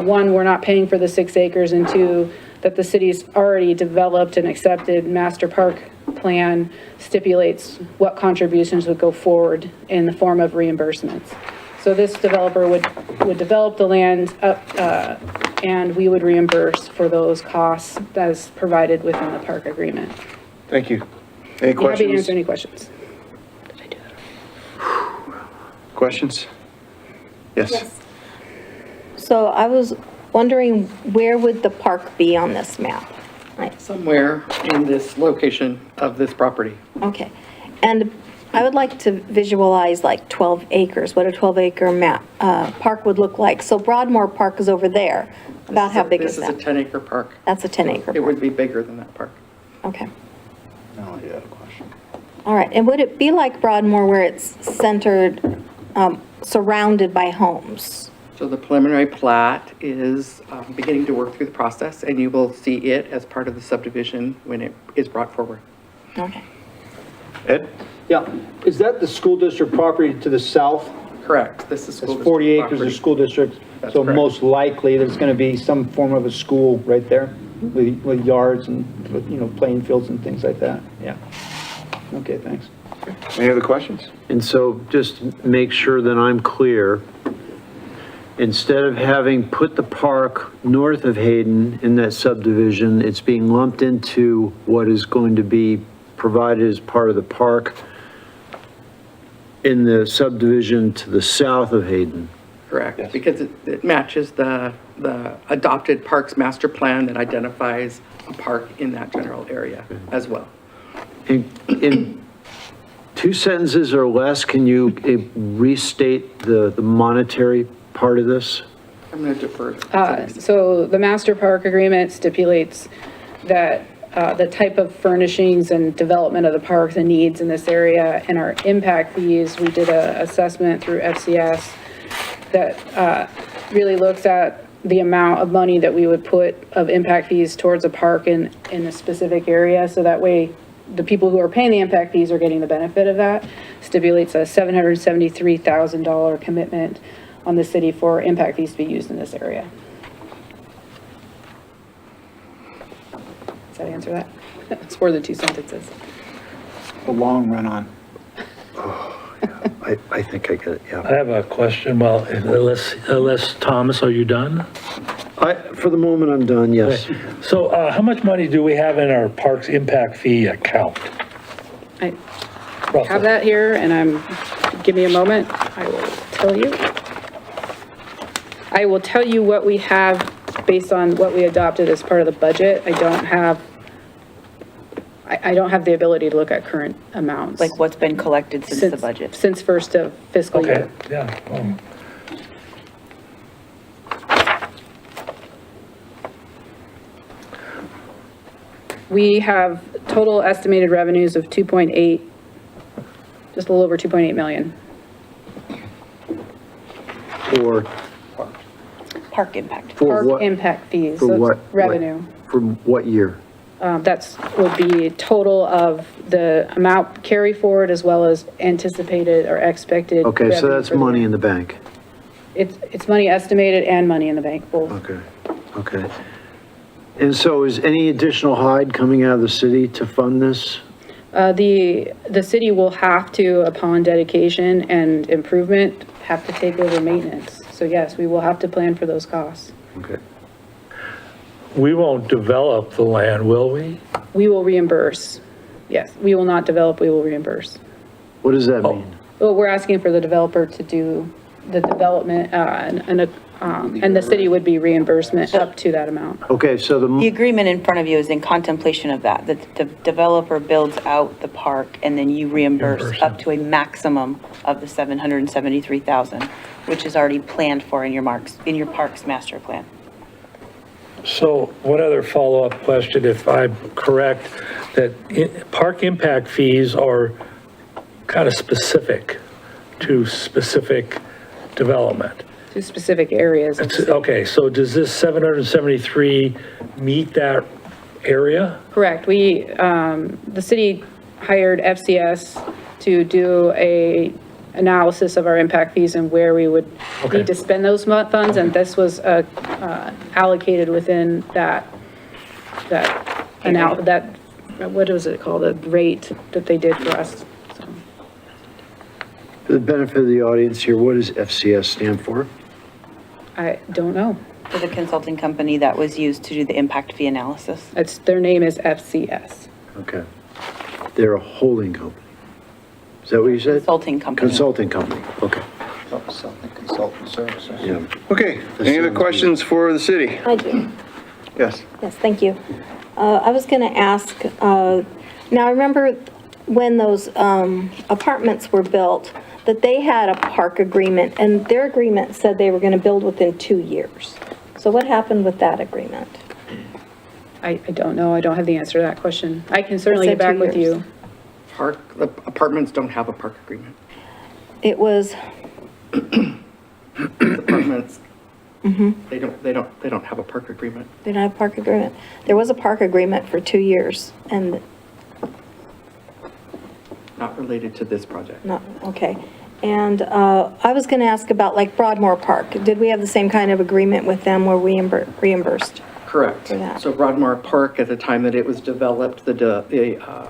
one, we're not paying for the 6 acres, and two, that the city's already developed and accepted master park plan stipulates what contributions would go forward in the form of reimbursements. So this developer would develop the land up, and we would reimburse for those costs as provided within the park agreement. Thank you. Any Happy to questions? answer any questions. Questions? Yes. So I was wondering, where would the park be on this map? Somewhere in this location of this property. Okay. And I would like to visualize like 12 acres, what a 12-acre map, park would look like. So Broadmoor Park is over there. About how big is This is that? a 10-acre park. That's a 10-acre It park. would be bigger than that park. Okay. No, you had a question. All right. And would it be like Broadmoor where it's centered, surrounded by homes? So the preliminary plat is beginning to work through the process, and you will see it as part of the subdivision when it is brought forward. Okay. Ed? Yeah, is that the school district property to the south? Correct. This is school It's district 40 acres property. of school district, That's so correct. most likely there's going to be some form of a school right there with yards and, playing fields and things like that. Yeah. Okay, thanks. Any other questions? And so just make sure that I'm clear. Instead of having put the park north of Hayden in that subdivision, it's being lumped into what is going to be provided as part of the park in the subdivision to the south of Hayden. Correct, because it matches the adopted parks master plan that identifies a park in that general area as well. In 2 sentences or less, can you restate the monetary part of this? I'm going to defer. to So the master park agreement stipulates that the type of furnishings and development of the park, the needs in this area, and our impact fees, we did a assessment through FCS that really looks at the amount of money that we would put of impact fees towards a park in a specific area, so that way the people who are paying the impact fees are getting the benefit of that. Stipulates a $773,000 commitment on the city for impact fees to be used in this area. Does that answer that? It's more than 2 sentences. The long run on. I think I get it, yeah. I have a question. Well, unless Thomas, are you done? For the moment, I'm done, yes. Okay. So how much money do we have in our parks impact fee account? I have that here, and give me a moment, I will tell you. I will tell you what we have based on what we adopted as part of the budget. I don't have the ability to look at current amounts. Like what's been collected since the budget? Since first of fiscal Okay, year. yeah. We have total estimated revenues of 2.8, just a little over 2.8 million. For Park impact. Park what? impact fees, For so what? it's revenue. From what year? That's would be total of the amount carry forward as well as anticipated or expected. Okay, so revenue that's for the money year. in the bank. It's money estimated and money in the bank, both. Okay, okay. And so is any additional hide coming out of the city to fund this? The city will have to, upon dedication and improvement, have to take over maintenance. So yes, we will have to plan for those costs. Okay. We won't develop the land, will we? We will reimburse. Yes, we will not develop, we will reimburse. What does that mean? Well, we're asking for the developer to do the development, and the city would be reimbursement up to that amount. Okay, so The agreement in front of you is in contemplation of that. The developer builds out the park and then you reimburse up to a maximum of the $773,000, which is already planned for in your parks master plan. So one other follow-up question, if I'm correct, that park impact fees are kind of specific to specific development. To specific areas. Okay, so does this 773 meet that area? Correct. The city hired FCS to do a analysis of our impact fees and where we would need to spend those funds, and this was allocated within that, what was it called, the rate that they did for us. So. For the benefit of the audience here, what does FCS stand for? I don't know. For the consulting company that was used to do the impact fee analysis. Their name is FCS. Okay. They're a holding company. Is that what you said? Consulting company. Consulting company, okay. Something consultant services. Yeah. Okay, any other questions for the city? I do. Yes. Yes, thank you. I was going to ask, now I remember when those apartments were built, that they had a park agreement, and their agreement said they were going to build within 2 years. So what happened with that agreement? I don't know. I don't have the answer to that question. I can certainly get said 2 back with years. you. The apartments don't have a park agreement. It was, Apartments, they don't have a park agreement. they don't have a park agreement. There was a park agreement for 2 years, and Not related to this project. not, okay. And I was going to ask about like Broadmoor Park. Did we have the same kind of agreement with them where we reimbursed? Correct. For that. So Broadmoor Park, at the time that it was developed, the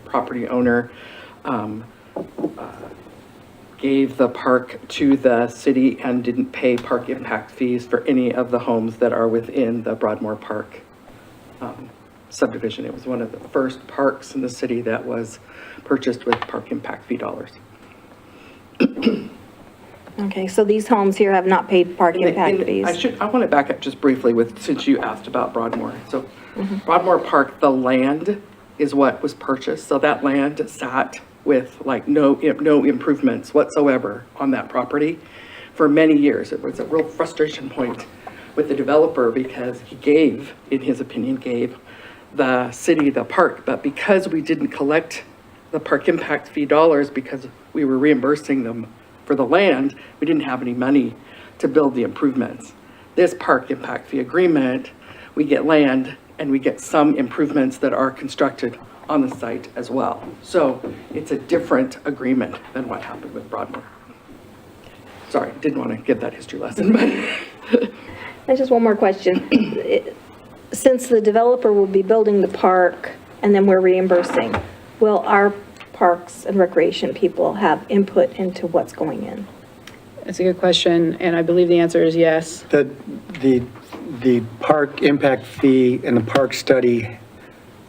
property owner gave the park to the city and didn't pay park impact fees for any of the homes that are within the Broadmoor Park subdivision. It was one of the first parks in the city that was purchased with park impact fee dollars. Okay, so these homes here have not paid park impact fees? I want to back up just briefly since you asked about Broadmoor. So Broadmoor Park, the land is what was purchased. So that land sat with like no improvements whatsoever on that property for many years. It was a real frustration point with the developer because he gave, in his opinion, gave the city the park, but because we didn't collect the park impact fee dollars because we were reimbursing them for the land, we didn't have any money to build the improvements. This park impact fee agreement, we get land and we get some improvements that are constructed on the site as well. So it's a different agreement than what happened with Broadmoor. Sorry, didn't want to give that history lesson, but. And just one more question. Since the developer will be building the park and then we're reimbursing, will our parks and recreation people have input into what's going in? It's a good question, and I believe the answer is yes. The park impact fee and the park study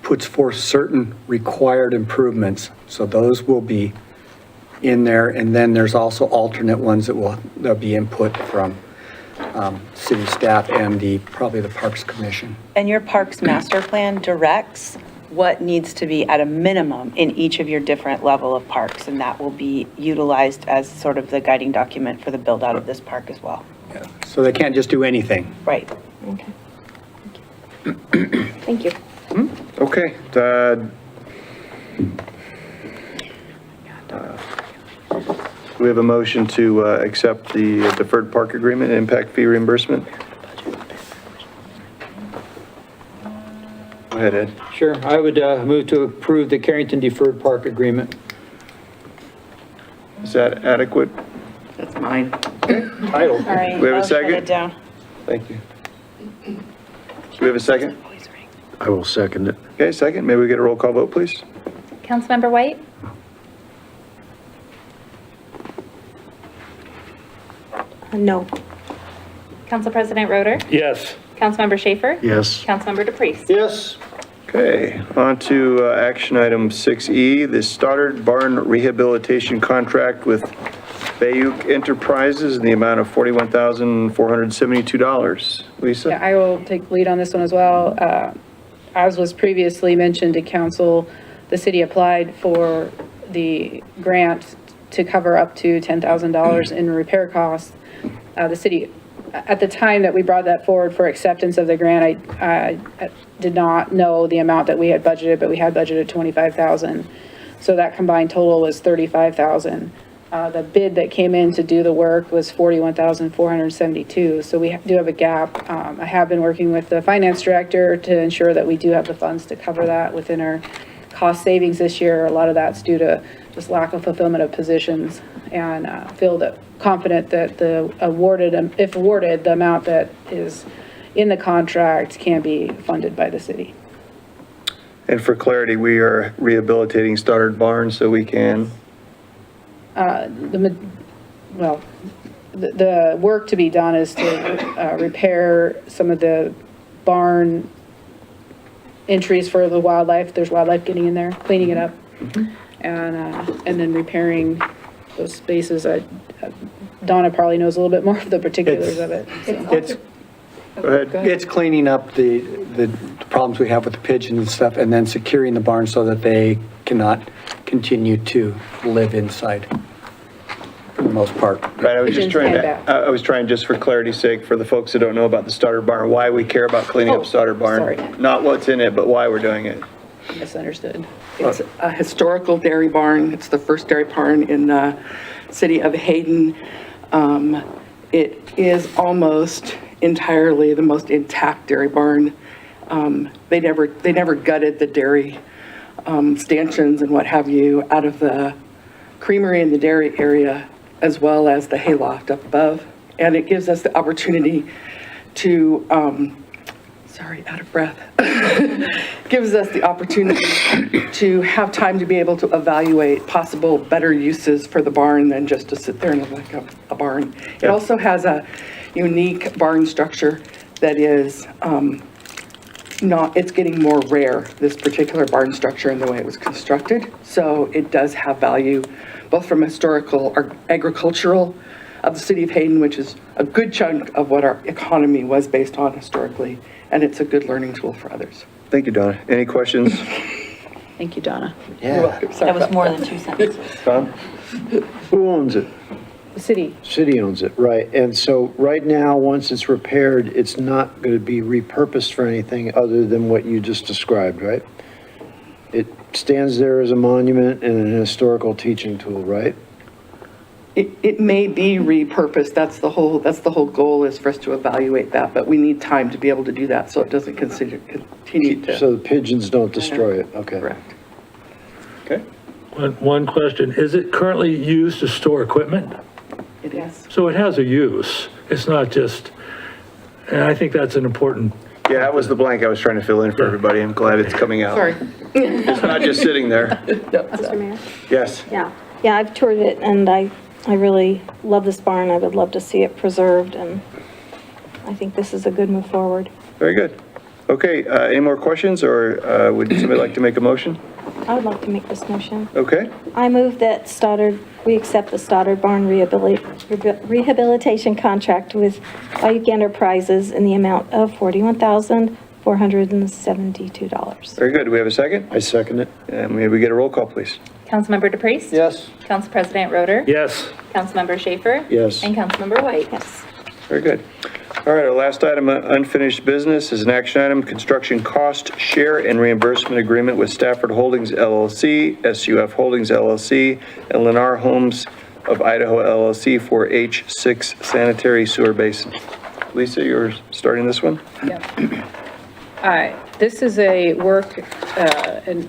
puts forth certain required improvements. So those will be in there. And then there's also alternate ones that there'll be input from city staff and probably the Parks Commission. And your parks master plan directs what needs to be at a minimum in each of your different level of parks, and that will be utilized as sort of the guiding document for the build out of this park as well. So they can't just do anything. Right. Okay. Thank you. Okay. We have a motion to accept the deferred park agreement, impact fee reimbursement. Go ahead, Ed. Sure, I would move to approve the Carrington Deferred Park Agreement. Is that adequate? That's mine. Title. All right. We have a I'll shut second? it down. Thank you. Do we have a second? I will second it. Okay, second. May we get a roll call vote, please? Councilmember White? No. Council President Roder? Yes. Councilmember Schaefer? Yes. Councilmember DePriest? Yes. Okay, on to action item 6E, the Stoddard Barn Rehabilitation Contract with Bayuk Enterprises in the amount of $41,472. Lisa? Yeah, I will take lead on this one as well. As was previously mentioned to council, the city applied for the grant to cover up to $10,000 in repair costs. The city, at the time that we brought that forward for acceptance of the grant, I did not know the amount that we had budgeted, but we had budgeted $25,000. So that combined total was $35,000. The bid that came in to do the work was $41,472. So we do have a gap. I have been working with the finance director to ensure that we do have the funds to cover that within our cost savings this year. A lot of that's due to just lack of fulfillment of positions, and feel that confident that the awarded, if awarded, the amount that is in the contract can be funded by the city. And for clarity, we are rehabilitating Stoddard Barn so we can, the work to be done is to repair some of the barn entries for the wildlife. There's wildlife getting in there, cleaning it up. And then repairing those spaces. Donna probably knows a little bit more of the particulars of it. so. It's, Go ahead. it's cleaning up the problems we have with the pigeons and stuff, and then securing the barn so that they cannot continue to live inside, for the most part. Right, I was just Pigeons trying came to, back. I was trying just for clarity's sake, for the folks that don't know about the Stoddard Barn, why we care about cleaning Oh, up Stoddard Barn. sorry. Not what's in it, but why we're doing it. Misunderstood. It's a historical dairy barn. It's the first dairy barn in the city of Hayden. It is almost entirely the most intact dairy barn. They never gutted the dairy stanchions and what have you out of the creamery and the dairy area, as well as the hayloft up above. And it gives us the opportunity to, out of breath, gives us the opportunity to have time to be able to evaluate possible better uses for the barn than just to sit there and look like a barn. It also has a unique barn structure that is it's getting more rare, this particular barn structure and the way it was constructed. So it does have value, both from historical or agricultural of the city of Hayden, which is a good chunk of what our economy was based on historically, and it's a good learning tool for others. Thank you, Donna. Any questions? Thank you, Donna. You're welcome. Sorry That was about more that. than 2 sentences. Tom? Who owns it? The city. City owns it, right. And so right now, once it's repaired, it's not going to be repurposed for anything other than what you just described, right? It stands there as a monument and an historical teaching tool, right? It may be repurposed. That's the whole goal, is for us to evaluate that, but we need time to be able to do that so it doesn't continue to. So the pigeons don't destroy it, okay. Correct. Okay. One question, is it currently used to store equipment? It is. So it has a use, it's not just, and I think that's an important, Yeah, that was the blank I was trying to fill in for everybody. I'm glad it's coming out. Sorry. It's not just sitting there. Mr. Mayor? Yes. Yeah, I've toured it, and I really love this barn. I would love to see it preserved, and I think this is a good move forward. Very good. Okay, any more questions, or would somebody like to make a motion? I would like to make this motion. Okay, I move that we accept the Stoddard Barn rehabilitation contract with Bayou Enterprises in the amount of $41,472. very good. Do we have a second? I second it. And may we get a roll call, please? Councilmember DePriest? Yes. Council President Roder? yes. Councilmember Schaefer? Yes. And Councilmember White? Yes. Very good. All right, our last item, unfinished business, is an action item, construction cost share and reimbursement agreement with Stafford Holdings LLC, SUF Holdings LLC, and Lennar Homes of Idaho LLC for H6 sanitary sewer basin. Lisa, you're starting this one? This is a work, and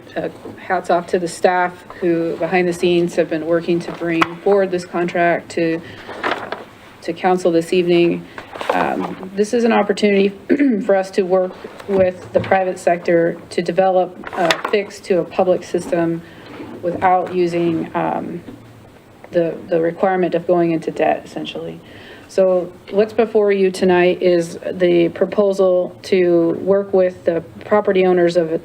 hats off to the staff who, behind the scenes, have been working to bring forward this contract to council this evening. This is an opportunity for us to work with the private sector to develop a fix to a public system without using the requirement of going into debt, essentially. So what's before you tonight is the proposal to work with the property owners of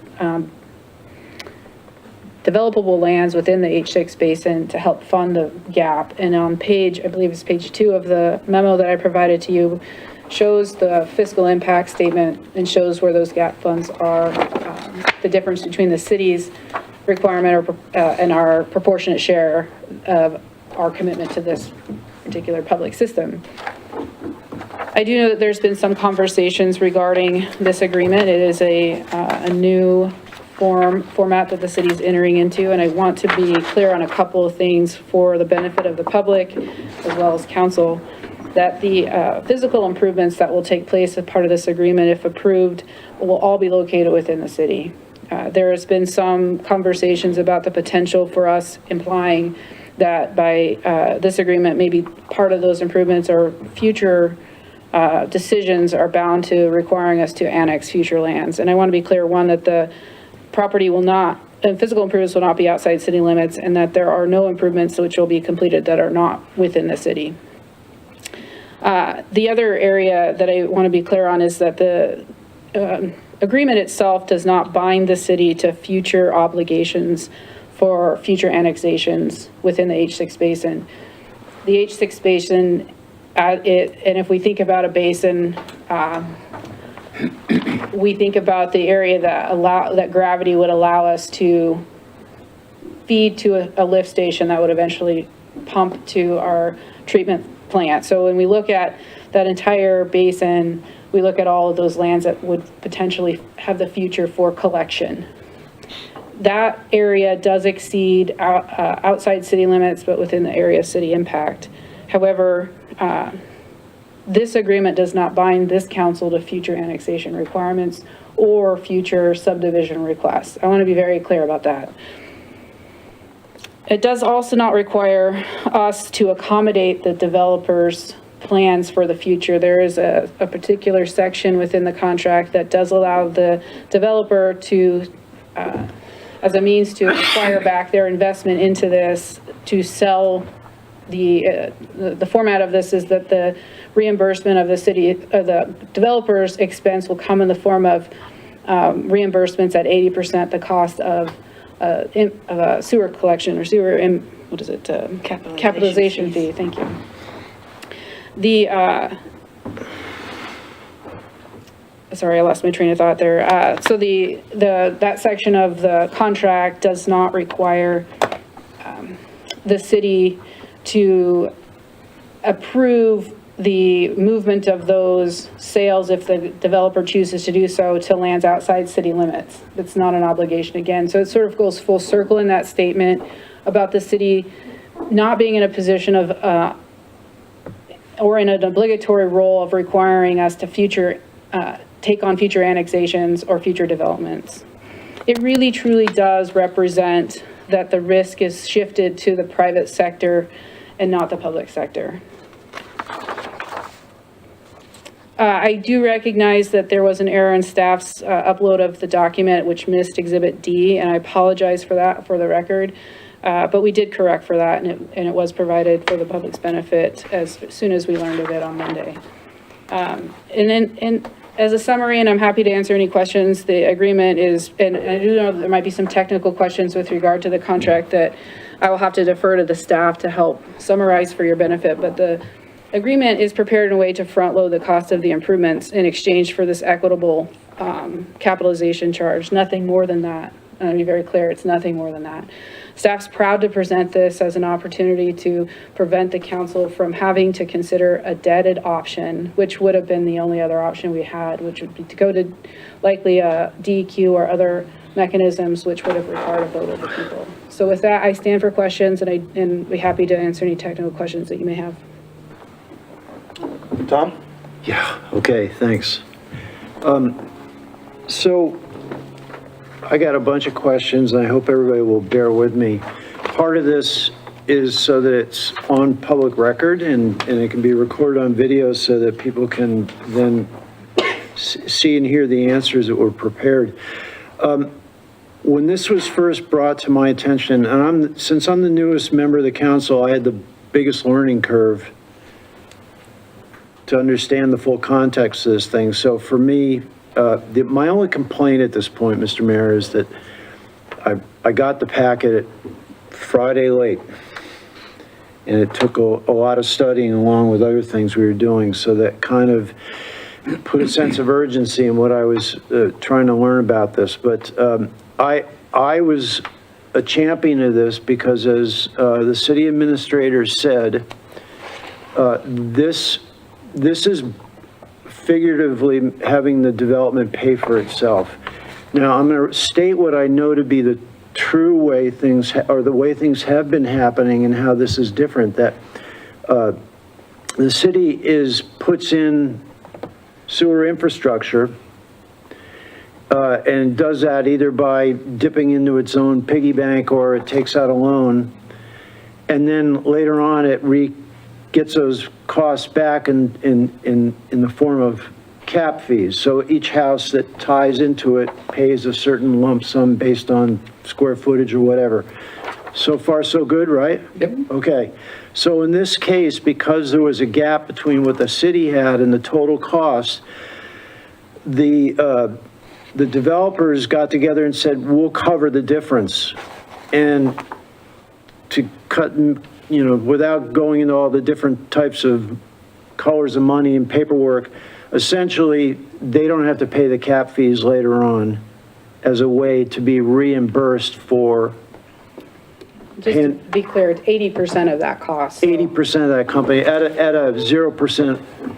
developable lands within the H6 basin to help fund the gap. And on page, I believe it's page 2 of the memo that I provided to you, shows the fiscal impact statement and shows where those gap funds are, the difference between the city's requirement and our proportionate share of our commitment to this particular public system. I do know that there's been some conversations regarding this agreement. It is a new format that the city's entering into, and I want to be clear on a couple of things for the benefit of the public as well as council, that the physical improvements that will take place as part of this agreement, if approved, will all be located within the city. There has been some conversations about the potential for us implying that by this agreement, maybe part of those improvements or future decisions are bound to requiring us to annex future lands. And I want to be clear, one, that the property will not and physical improvements will not be outside city limits, and that there are no improvements which will be completed that are not within the city. The other area that I want to be clear on is that the agreement itself does not bind the city to future obligations for future annexations within the H6 basin. The H6 basin, and if we think about a basin, we think about the area that gravity would allow us to feed to a lift station that would eventually pump to our treatment plant. So when we look at that entire basin, we look at all of those lands that would potentially have the future for collection. That area does exceed outside city limits, but within the area of city impact. However, this agreement does not bind this council to future annexation requirements or future subdivision requests. I want to be very clear about that. It does also not require us to accommodate the developer's plans for the future. There is a particular section within the contract that does allow the developer to, as a means to acquire back their investment into this, to sell the format of this is that the reimbursement of the city, the developer's expense will come in the form of reimbursements at 80% the cost of sewer collection or sewer, what is it? Capitalization fee, thank you. Sorry, I lost my train of thought there. So that section of the contract does not require the city to approve the movement of those sales if the developer chooses to do so to lands outside city limits. It's not an obligation again. So it sort of goes full circle in that statement about the city not being in a position of or in an obligatory role of requiring us to take on future annexations or future developments. It really truly does represent that the risk is shifted to the private sector and not the public sector. I do recognize that there was an error in staff's upload of the document, which missed Exhibit D, and I apologize for that for the record. But we did correct for that, and it was provided for the public's benefit as soon as we learned of it on Monday. And as a summary, and I'm happy to answer any questions, the agreement is, and I do know there might be some technical questions with regard to the contract that I will have to defer to the staff to help summarize for your benefit, but the agreement is prepared in a way to front load the cost of the improvements in exchange for this equitable capitalization charge, nothing more than that. And I'll be very clear, it's nothing more than that. Staff's proud to present this as an opportunity to prevent the council from having to consider a deaded option, which would have been the only other option we had, which would be to go to likely a DEQ or other mechanisms, which would have required a vote of the people. So with that, I stand for questions, and I'd be happy to answer any technical questions that you may have. Tom? Yeah, okay, thanks. So I got a bunch of questions, and I hope everybody will bear with me. Part of this is so that it's on public record and it can be recorded on video so that people can then see and hear the answers that were prepared. When this was first brought to my attention, and since I'm the newest member of the council, I had the biggest learning curve to understand the full context of this thing. So for me, my only complaint at this point, Mr. Mayor, is that I got the packet Friday late, and it took a lot of studying along with other things we were doing, so that kind of put a sense of urgency in what I was trying to learn about this. But I was a champion of this because, as the city administrator said, this is figuratively having the development pay for itself. Now, I'm going to state what I know to be the true way things, or the way things have been happening and how this is different, that the city puts in sewer infrastructure and does that either by dipping into its own piggy bank or it takes out a loan, and then later on it gets those costs back in the form of cap fees. So each house that ties into it pays a certain lump sum based on square footage or whatever. So far, so good, right? Yep. Okay. So in this case, because there was a gap between what the city had and the total cost, the developers got together and said, we'll cover the difference. And to cut, without going into all the different types of colors of money and paperwork, essentially, they don't have to pay the cap fees later on as a way to be reimbursed for Just to be clear, it's 80% of that cost. 80% of that company at a 0%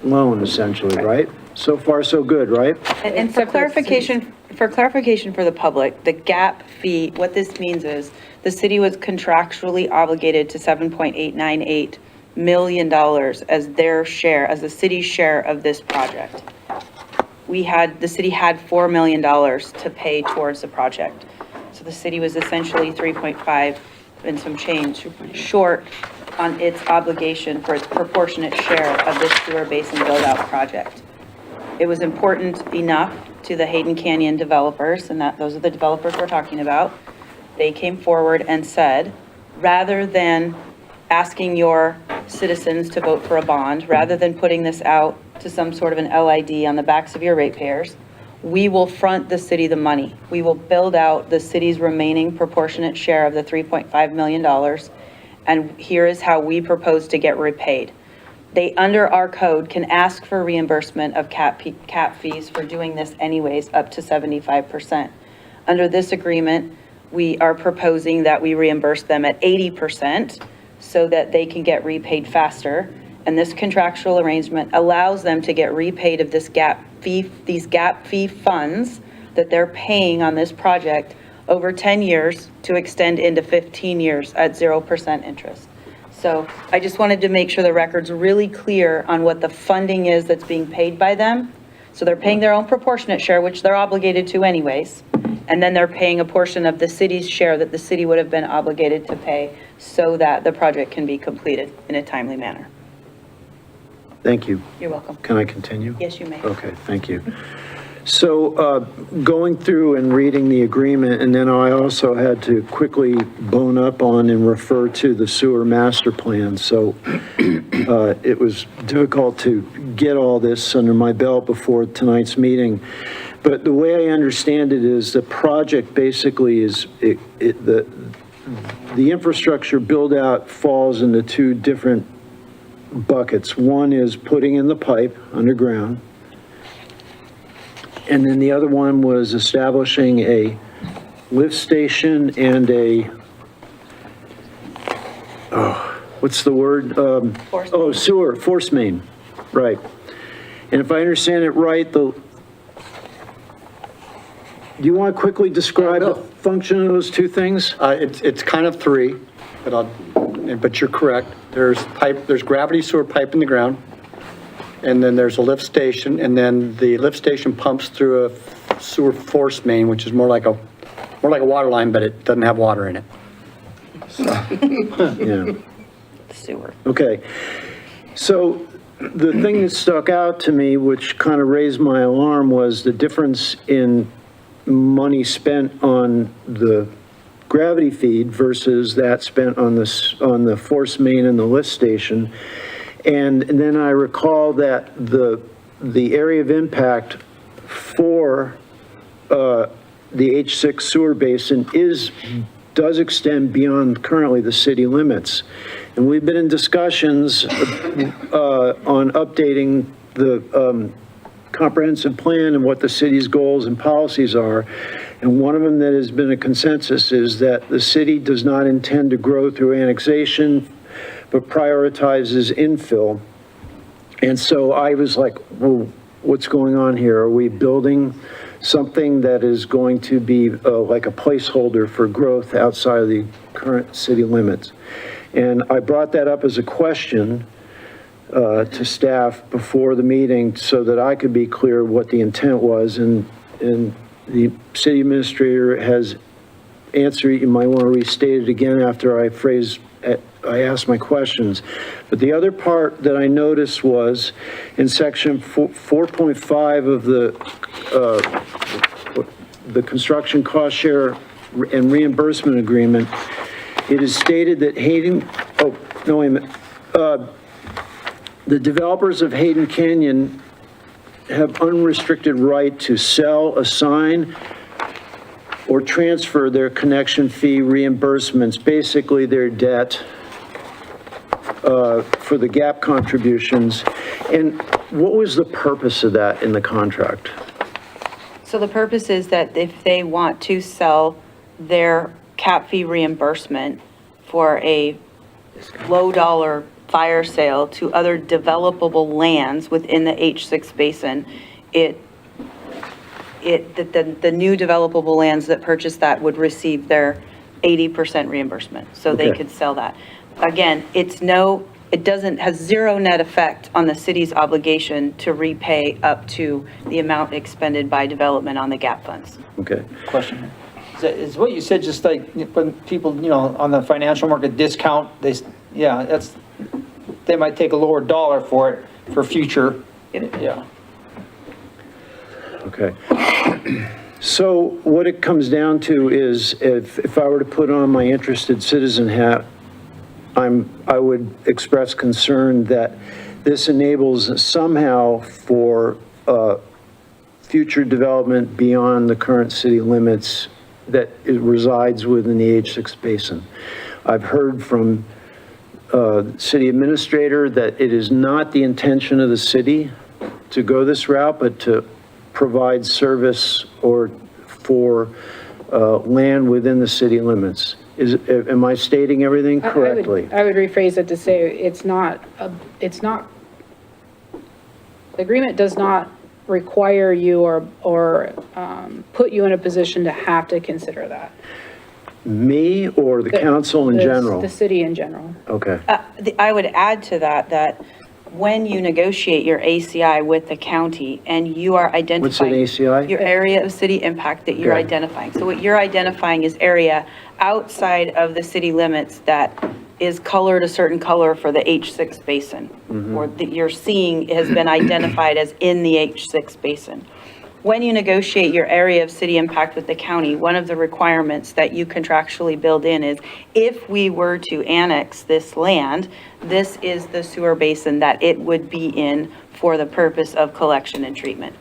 loan, essentially, right? So far, so good, right? And for clarification for the public, the gap fee, what this means is the city was contractually obligated to $7.898 million as their share, as the city's share of this project. The city had $4 million to pay towards the project. So the city was essentially 3.5 and some change short on its obligation for its proportionate share of this sewer basin build-out project. It was important enough to the Hayden Canyon developers, and those are the developers we're talking about. They came forward and said, rather than asking your citizens to vote for a bond, rather than putting this out to some sort of an LID on the backs of your ratepayers, we will front the city the money. We will build out the city's remaining proportionate share of the $3.5 million, and here is how we propose to get repaid. They, under our code, can ask for reimbursement of cap fees for doing this anyways, up to 75%. Under this agreement, we are proposing that we reimburse them at 80% so that they can get repaid faster. And this contractual arrangement allows them to get repaid of this these gap fee funds that they're paying on this project over 10 years to extend into 15 years at 0% interest. So I just wanted to make sure the record's really clear on what the funding is that's being paid by them. So they're paying their own proportionate share, which they're obligated to anyways. And then they're paying a portion of the city's share that the city would have been obligated to pay so that the project can be completed in a timely manner. Thank you. You're welcome. Can I continue? Yes, you may. Okay, thank you. So going through and reading the agreement, and then I also had to quickly bone up on and refer to the sewer master plan. So it was difficult to get all this under my belt before tonight's meeting. But the way I understand it is the project basically is, the infrastructure build out falls into two different buckets. One is putting in the pipe underground. And then the other one was establishing a lift station and what's the word? Force main, right. And if I understand it right, do you want to quickly describe the function of those two things? It's kind of three, but you're correct. There's gravity sewer pipe in the ground, and then there's a lift station, and then the lift station pumps through a sewer force main, which is more like a water line, but it doesn't have water in it. Yeah. Sewer. Okay. So the thing that stuck out to me, which kind of raised my alarm, was the difference in money spent on the gravity feed versus that spent on the force main and the lift station. And then I recall that the area of impact for the H6 sewer basin does extend beyond currently the city limits. And we've been in discussions on updating the comprehensive plan and what the city's goals and policies are. And one of them that has been a consensus is that the city does not intend to grow through annexation, but prioritizes infill. And so I was like, well, what's going on here? Are we building something that is going to be like a placeholder for growth outside of the current city limits? And I brought that up as a question to staff before the meeting so that I could be clear what the intent was. And the city administrator has answered. You might want to restate it again after I phrase I asked my questions. But the other part that I noticed was in section 4.5 of the construction cost share and reimbursement agreement, it is stated that Hayden, oh, no, wait a minute. The developers of Hayden Canyon have unrestricted right to sell, assign, or transfer their connection fee reimbursements, basically their debt for the gap contributions. And what was the purpose of that in the contract? So the purpose is that if they want to sell their cap fee reimbursement for a low dollar fire sale to other developable lands within the H6 basin, the new developable lands that purchase that would receive their 80% reimbursement, so they Okay. could sell that. Again, has zero net effect on the city's obligation to repay up to the amount expended by development on the GAP funds. Okay. Question. Is what you said just like when people, on the financial market discount, they might take a lower dollar for it for future, yeah. Okay. So what it comes down to is if I were to put on my interested citizen hat, I would express concern that this enables somehow for future development beyond the current city limits that it resides within the H6 basin. I've heard from city administrator that it is not the intention of the city to go this route, but to provide service or for land within the city limits. Am I stating everything correctly? I would rephrase it to say it's not, the agreement does not require you or put you in a position to have to consider that. Me or the council in general? The city in general. Okay. I would add to that when you negotiate your ACI with the county and you are identifying. What's an ACI? Your area of city impact that you're Okay. identifying. So what you're identifying is area outside of the city limits that is colored a certain color for the H6 basin, or that you're seeing has been identified as in the H6 basin. When you negotiate your area of city impact with the county, one of the requirements that you contractually build in is if we were to annex this land, this is the sewer basin that it would be in for the purpose of collection and treatment.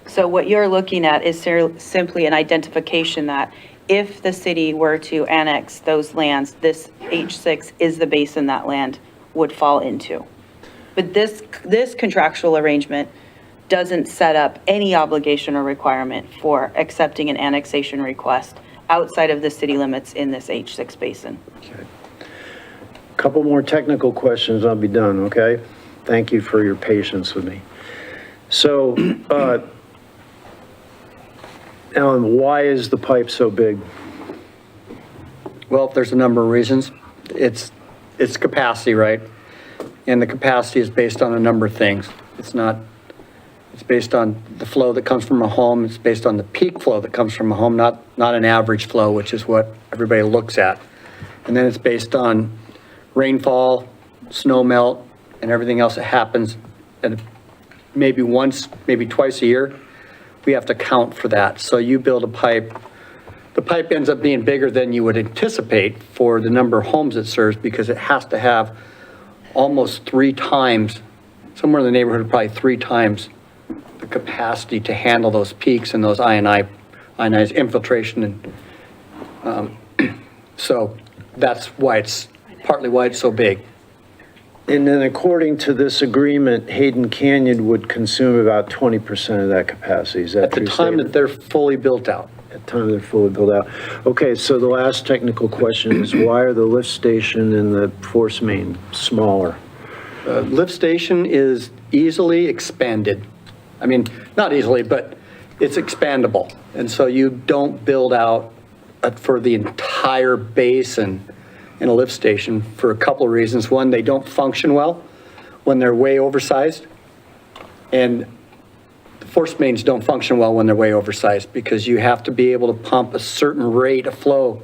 So what you're looking at is simply an identification that if the city were to annex those lands, this H6 is the basin that land would fall into. But this contractual arrangement doesn't set up any obligation or requirement for accepting an annexation request outside of the city limits in this H6 basin. Okay. Couple more technical questions, I'll be done, okay? Thank you for your patience with me. So, Alan, why is the pipe so big? Well, there's a number of reasons. It's capacity, right? And the capacity is based on a number of things. It's based on the flow that comes from a home. It's based on the peak flow that comes from a home, not an average flow, which is what everybody looks at. And then it's based on rainfall, snow melt, and everything else that happens. And maybe once, maybe twice a year, we have to count for that. So you build a pipe, the pipe ends up being bigger than you would anticipate for the number of homes it serves because it has to have almost 3 times, somewhere in the neighborhood of probably 3 times the capacity to handle those peaks and those ionized infiltration. And so that's why partly why it's so big. And then according to this agreement, Hayden Canyon would consume about 20% of that capacity. Is that At the true time statement? that they're fully built out. At the time they're fully built out. Okay, so the last technical question is why are the lift station and the force main smaller? Lift station is easily expanded. I mean, not easily, but it's expandable. And so you don't build out for the entire basin in a lift station for a couple of reasons. One, they don't function well when they're way oversized. And the force mains don't function well when they're way oversized because you have to be able to pump a certain rate of flow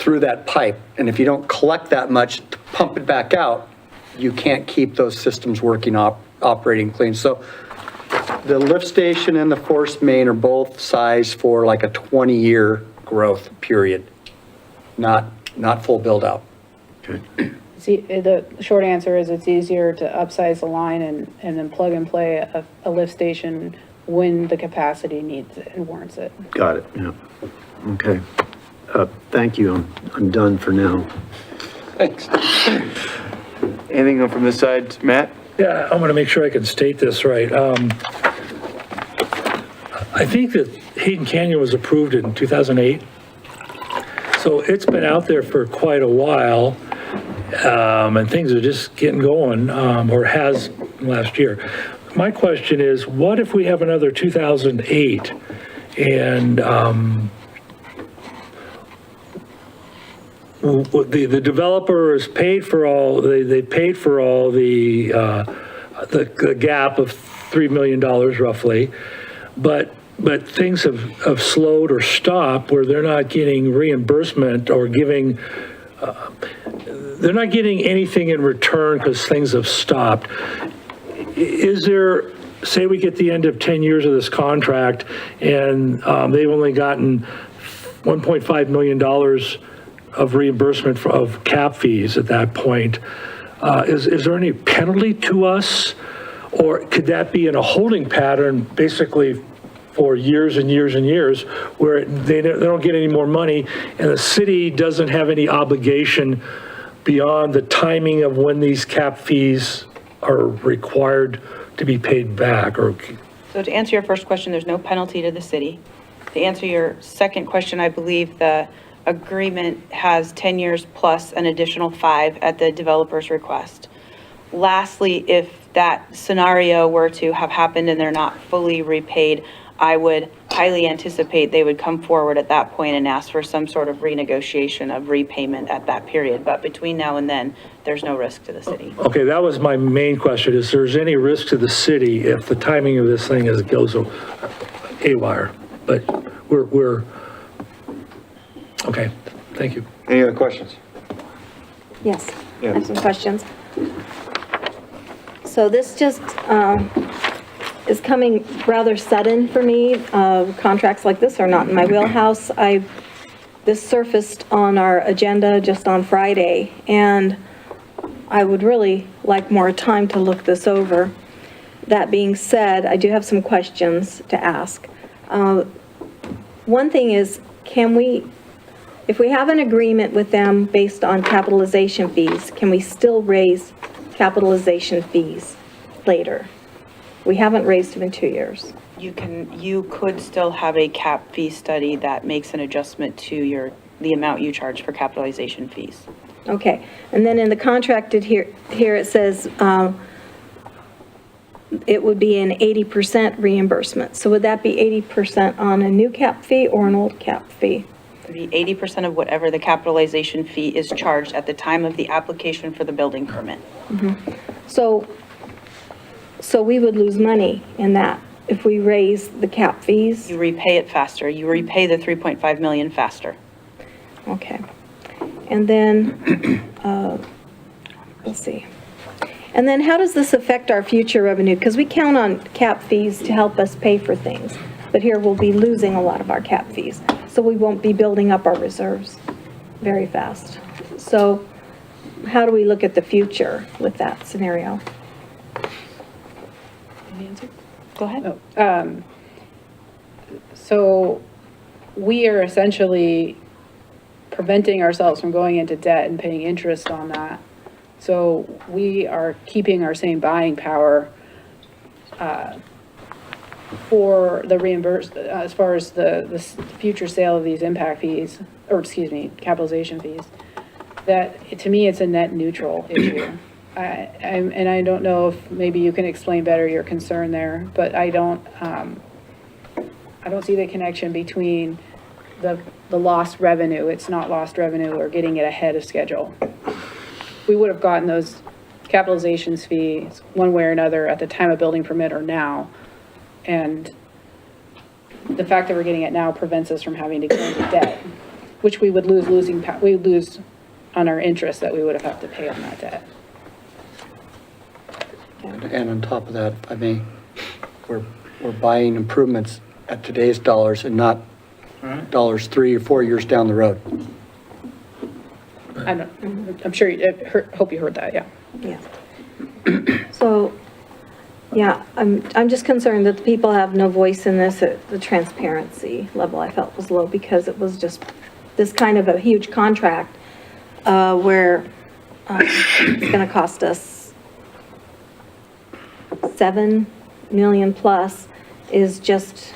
through that pipe. And if you don't collect that much to pump it back out, you can't keep those systems working, operating clean. So the lift station and the force main are both sized for like a 20-year growth period, not full build out. See, the short answer is it's easier to upsize the line and then plug and play a lift station when the capacity needs it and warrants it. Got it, yeah. Okay. Thank you, I'm done for now. Thanks. Anything from this side, Matt? Yeah, I'm going to make sure I can state this right. I think that Hayden Canyon was approved in 2008. So it's been out there for quite a while, and things are just getting going, or has last year. My question is, what if we have another 2008 and the developer has paid for all, they paid for all the gap of $3 million roughly, but things have slowed or stopped where they're not getting reimbursement or giving, they're not getting anything in return because things have stopped. Is there, say we get the end of 10 years of this contract and they've only gotten $1.5 million of reimbursement of cap fees at that point, is there any penalty to us? Or could that be in a holding pattern basically for years and years and years where they don't get any more money and the city doesn't have any obligation beyond the timing of when these cap fees are required to be paid back? Or So to answer your first question, there's no penalty to the city. To answer your second question, I believe the agreement has 10 years plus an additional 5 at the developer's request. Lastly, if that scenario were to have happened and they're not fully repaid, I would highly anticipate they would come forward at that point and ask for some sort of renegotiation of repayment at that period. But between now and then, there's no risk to the city. okay, that was my main question, is there's any risk to the city if the timing of this thing goes haywire? But we're okay, thank you. Any other questions? Yes, I Yeah. have some questions. So this just is coming rather sudden for me. Contracts like this are not in my wheelhouse. This surfaced on our agenda just on Friday, and I would really like more time to look this over. That being said, I do have some questions to ask. One thing is, if we have an agreement with them based on capitalization fees, can we still raise capitalization fees later? We haven't raised them in 2 years. You could still have a cap fee study that makes an adjustment to the amount you charge for capitalization fees. Okay, and then in the contracted here it says it would be an 80% reimbursement. So would that be 80% on a new cap fee or an old cap fee? The 80% of whatever the capitalization fee is charged at the time of the application for the building permit. So we would lose money in that if we raise the cap fees? You repay it faster. You repay the 3.5 million faster. Okay. And then, let's see. And then how does this affect our future revenue? Because we count on cap fees to help us pay for things, but here we'll be losing a lot of our cap fees. So we won't be building up our reserves very fast. So how do we look at the future with that scenario? Go ahead. So we are essentially preventing ourselves from going into debt and paying interest on that. So we are keeping our same buying power for the as far as the future sale of these impact fees, or excuse me, capitalization fees. That, to me, it's a net neutral issue. And I don't know if maybe you can explain better your concern there, but I don't see the connection between the lost revenue. It's not lost revenue or getting it ahead of schedule. We would have gotten those capitalizations fees one way or another at the time of building permit or now. And the fact that we're getting it now prevents us from having to go into debt. which we would we would lose on our interest that we would have to pay on that debt. And on top of that, I mean, we're buying improvements at today's dollars and not dollars 3 or 4 years down the road. I'm sure, hope you heard that, yeah. Yeah. So, yeah, I'm just concerned that the people have no voice in this. The transparency level I felt was low because it was just this kind of a huge contract where it's going to cost us $7 million plus is just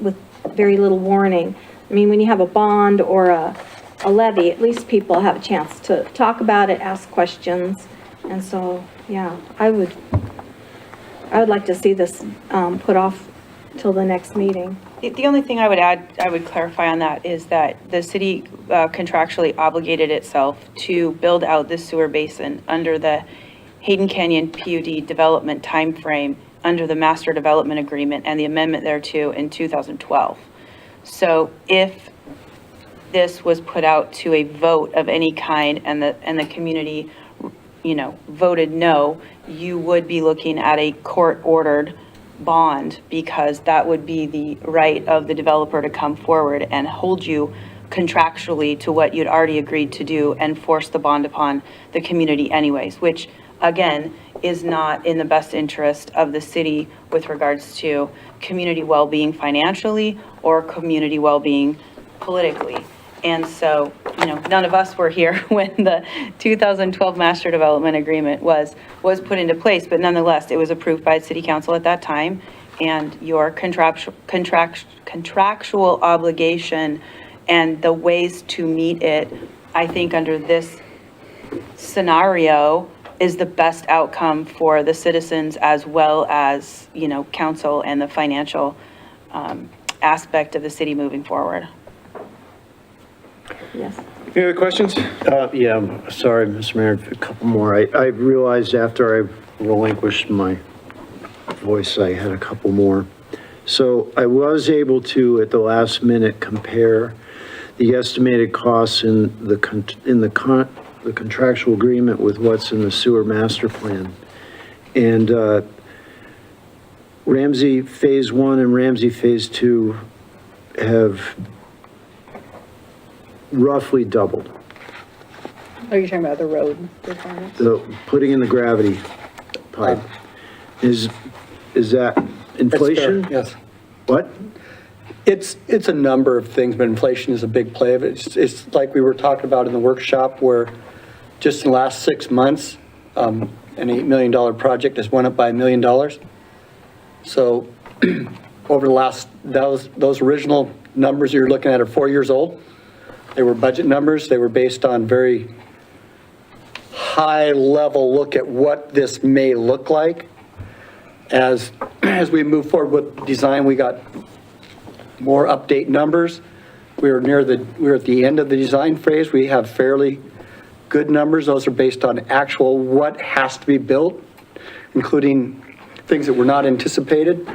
with very little warning. I mean, when you have a bond or a levy, at least people have a chance to talk about it, ask questions. And so, yeah, I would like to see this put off till the next meeting. The only thing I would add, I would clarify on that, is that the city contractually obligated itself to build out this sewer basin under the Hayden Canyon PUD development timeframe under the master development agreement and the amendment thereto in 2012. So if this was put out to a vote of any kind and the community, you know, voted no, you would be looking at a court-ordered bond, because that would be the right of the developer to come forward and hold you contractually to what you'd already agreed to do and force the bond upon the community anyways, which again is not in the best interest of the city with regards to community well-being financially or community well-being politically. And so, you know, none of us were here when the 2012 Master Development Agreement was put into place, but nonetheless, it was approved by City Council at that time, and your contractual obligation and the ways to meet it, I think under this scenario, is the best outcome for the citizens as well as, you know, council and the financial aspect of the city moving forward. Yes. Any other questions? Yeah, I'm sorry, Mr. Mayor, a couple more. I realized after I relinquished my voice, I had a couple more. So I was able to, at the last minute, compare the estimated costs in the contractual agreement with what's in the sewer master plan. And Ramsey Phase 1 and Ramsey Phase 2 have roughly doubled. Are you talking about the road requirements? The putting in the gravity pipe. Is that inflation? Yes. What? It's a number of things, but inflation is a big play of it. It's like we were talking about in the workshop, where just in the last 6 months, an $8 million project has went up by $1 million. So over the last, those original numbers you're looking at are 4 years old. They were budget numbers. They were based on very high level look at what this may look like. As we move forward with design, we got more update numbers. We're at the end of the design phase. We have fairly good numbers. Those are based on actual what has to be built, including things that were not anticipated,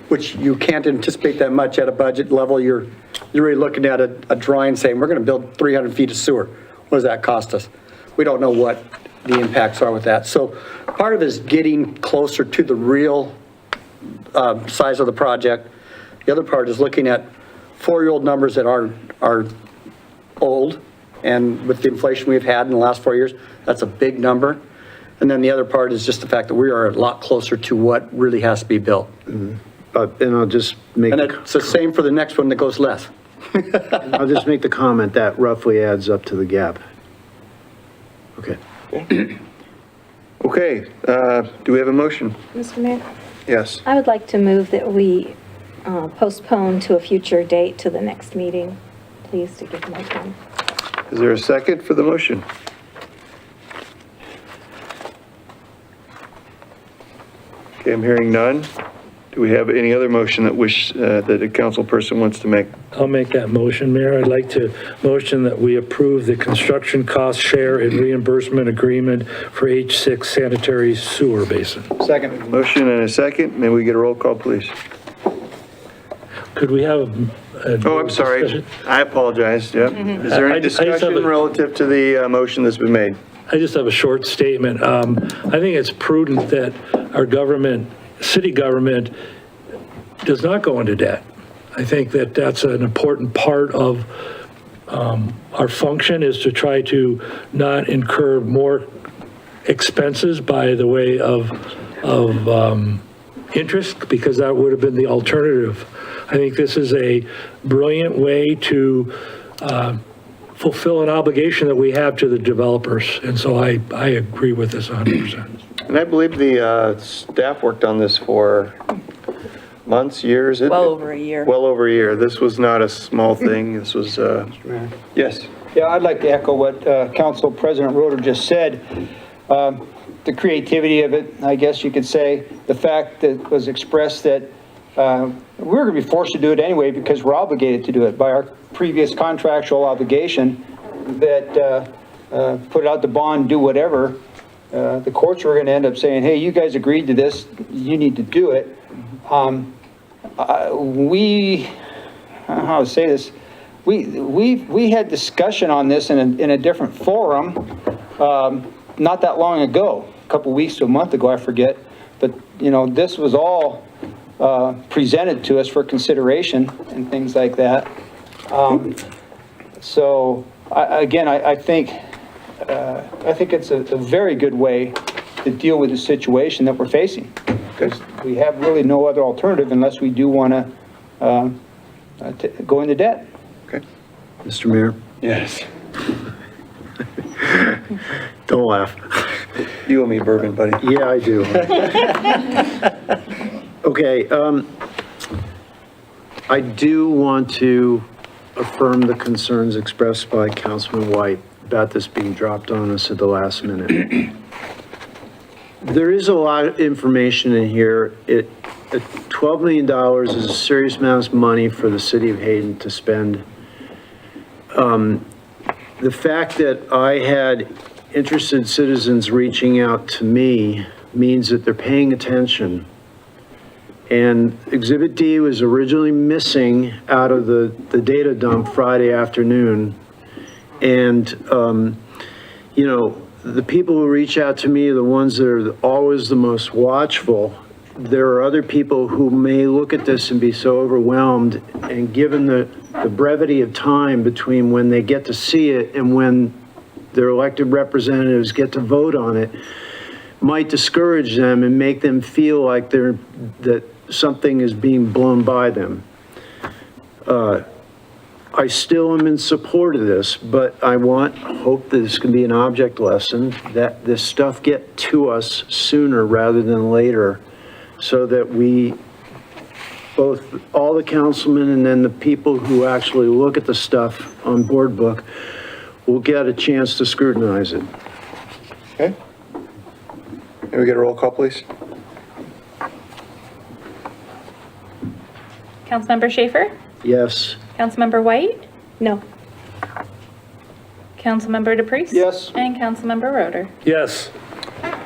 which you can't anticipate that much at a budget level. You're really looking at a drawing saying, we're going to build 300 feet of sewer. What does that cost us? We don't know what the impacts are with that. So part of it is getting closer to the real size of the project. The other part is looking at 4-year-old numbers that are old, and with the inflation we've had in the last 4 years, that's a big number. And then the other part is just the fact that we are a lot closer to what really has to be built. And I'll just make... And it's the same for the next one that goes less. I'll just make the comment that roughly adds up to the gap. Okay. Okay, do we have a motion? Mr. Mayor? Yes. I would like to move that we postpone to a future date to the next meeting, please, to give more time. Is there a second for the motion? Okay, I'm hearing none. Do we have any other motion that a council person wants to make? I'll make that motion, Mayor. I'd like to motion that we approve the construction cost share and reimbursement agreement for H6 sanitary sewer basin. Second. Motion and a second. May we get a roll call, please? could we have a? Oh, I'm sorry. discussion? I apologize. Yep. Is there I any just have discussion a- relative to the motion that's been made? I just have a short statement. I think it's prudent that our government, city government, does not go into debt. I think that that's an important part of our function, is to try to not incur more expenses by the way of interest, because that would have been the alternative. I think this is a brilliant way to fulfill an obligation that we have to the developers, and so I agree with this 100%. And I believe the staff worked on this for months, years? Well over a year. Well over a year. This was not a small thing. This was, yes. Yeah, I'd like to echo what Council President Roeder just said. The creativity of it, I guess you could say, the fact that was expressed that we're going to be forced to do it anyway because we're obligated to do it by our previous contractual obligation that put out the bond, do whatever. The courts were going to end up saying, hey, you guys agreed to this, you need to do it. How to say this? We had discussion on this in a different forum not that long ago, a couple weeks to a month ago, I forget. But, you know, this was all presented to us for consideration and things like that. So, I think it's a very good way to deal with the situation that we're facing. Because we have really no other alternative unless we do want to go into debt. Okay. Mr. Mayor? Yes. Don't laugh. You owe me bourbon, buddy. Yeah, I do. Okay, I do want to affirm the concerns expressed by Councilman White about this being dropped on us at the last minute. There is a lot of information in here. $12 million is a serious amount of money for the city of Hayden to spend. The fact that I had interested citizens reaching out to me means that they're paying attention. And Exhibit D was originally missing out of the data dump Friday afternoon. And, you know, the people who reach out to me are the ones that are always the most watchful. There are other people who may look at this and be so overwhelmed, and given the brevity of time between when they get to see it and when their elected representatives get to vote on it, might discourage them and make them feel like that something is being blown by them. I still am in support of this, but I hope that this can be an object lesson, that this stuff get to us sooner rather than later, so that we, both all the councilmen and then the people who actually look at the stuff on Board Book, will get a chance to scrutinize it. Okay. Can we get a roll call, please? Councilmember Schaefer? Yes. Councilmember White? No. Councilmember DePriest? Yes. And Councilmember Roeder? Yes.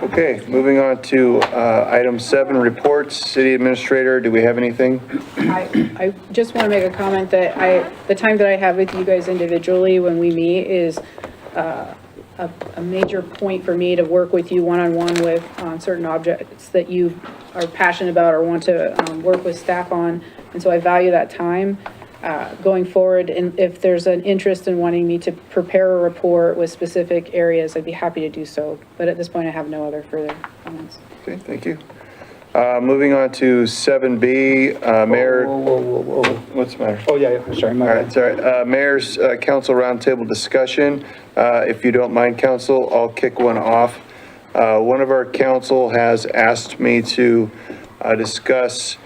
Okay, moving on to item 7, reports. City Administrator, do we have anything? I just want to make a comment that the time that I have with you guys individually when we meet is a major point for me to work with you one-on-one with on certain objects that you are passionate about or want to work with staff on. And so I value that time going forward. And if there's an interest in wanting me to prepare a report with specific areas, I'd be happy to do so. But at this point, I have no other further comments. Okay, thank you. Moving on to 7B, Mayor. Whoa. What's the matter? Oh, yeah, sorry. All right, sorry. Mayor's council roundtable discussion. If you don't mind, council, I'll kick one off. One of our council has asked me to discuss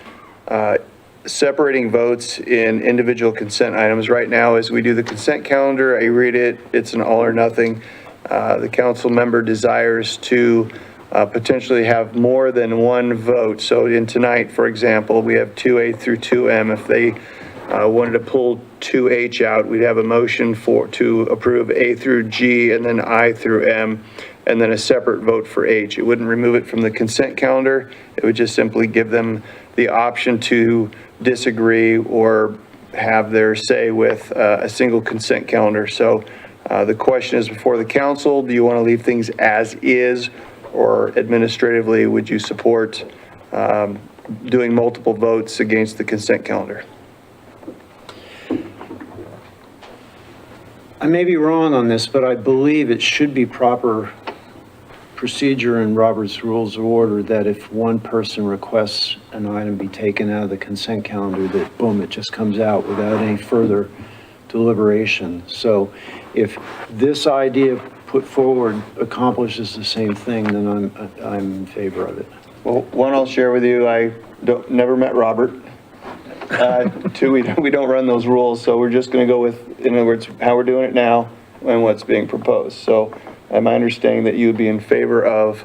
separating votes in individual consent items. Right now, as we do the consent calendar, I read it, it's an all or nothing. The council member desires to potentially have more than one vote. So in tonight, for example, we have 2A through 2M. If they wanted to pull 2H out, we'd have a motion to approve A through G and then I through M. and then a separate vote for H. It wouldn't remove it from the consent calendar. It would just simply give them the option to disagree or have their say with a single consent calendar. So the question is before the council, do you want to leave things as is, or administratively, would you support doing multiple votes against the consent calendar? I may be wrong on this, but I believe it should be proper procedure in Robert's Rules of Order that if one person requests an item be taken out of the consent calendar, that boom, it just comes out without any further deliberation. So if this idea put forward accomplishes the same thing, then I'm in favor of it. Well, one, I'll share with you, I never met Robert. Two, we don't run those rules, so we're just going to go with, in other words, how we're doing it now and what's being proposed. So am I understanding that you would be in favor of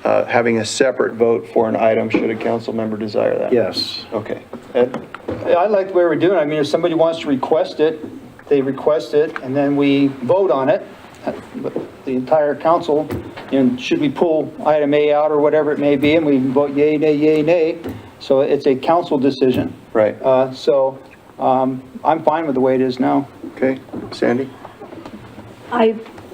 having a separate vote for an item should a council member desire that? Yes. Okay. Ed? I like the way we're doing it. I mean, if somebody wants to request it, they request it, and then we vote on it. The entire council, and should we pull item A out or whatever it may be, and we vote yay, nay. So it's a council decision. Right. I'm fine with the way it is now. Okay. Sandy?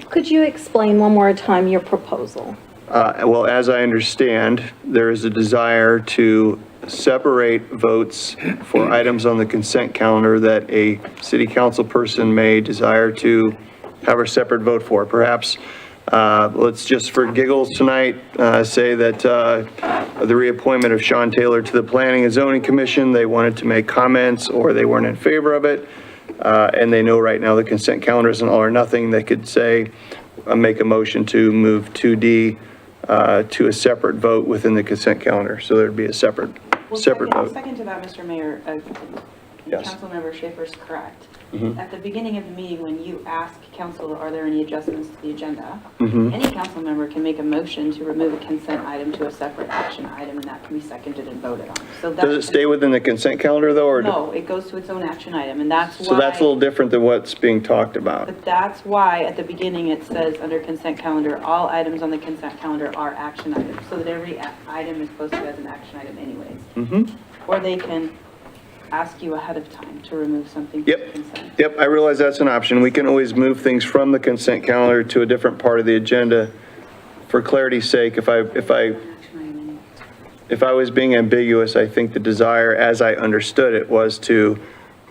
Could you explain one more time your proposal? Well, as I understand, there is a desire to separate votes for items on the consent calendar that a city council person may desire to have a separate vote for. Perhaps, let's just for giggles tonight, say that the reappointment of Sean Taylor to the Planning and Zoning Commission, they wanted to make comments or they weren't in favor of it, and they know right now the consent calendar is an all or nothing. They could say, make a motion to move 2D to a separate vote within the consent calendar. So there'd be a separate vote. Second to that, Mr. Mayor, Yes. Councilmember Schaefer's correct. Mhm. At the beginning of the meeting, when you ask council, are there any adjustments to the agenda? Mhm. Any council member can make a motion to remove a consent item to a separate action item, and that can be seconded and voted on. So Does it stay within the consent calendar though, or? No, it goes to its own action item, and that's why. So that's a little different than what's being talked about. But that's why at the beginning it says under consent calendar, all items on the consent calendar are action items, so that every item is posted as an action item anyways. Mm-hmm. Or they can ask you ahead of time to remove something from Yep. consent. Yep, I realize that's an option. We can always move things from the consent calendar to a different part of the agenda. For clarity's sake, if I was being ambiguous, I think the desire, as I understood it, was to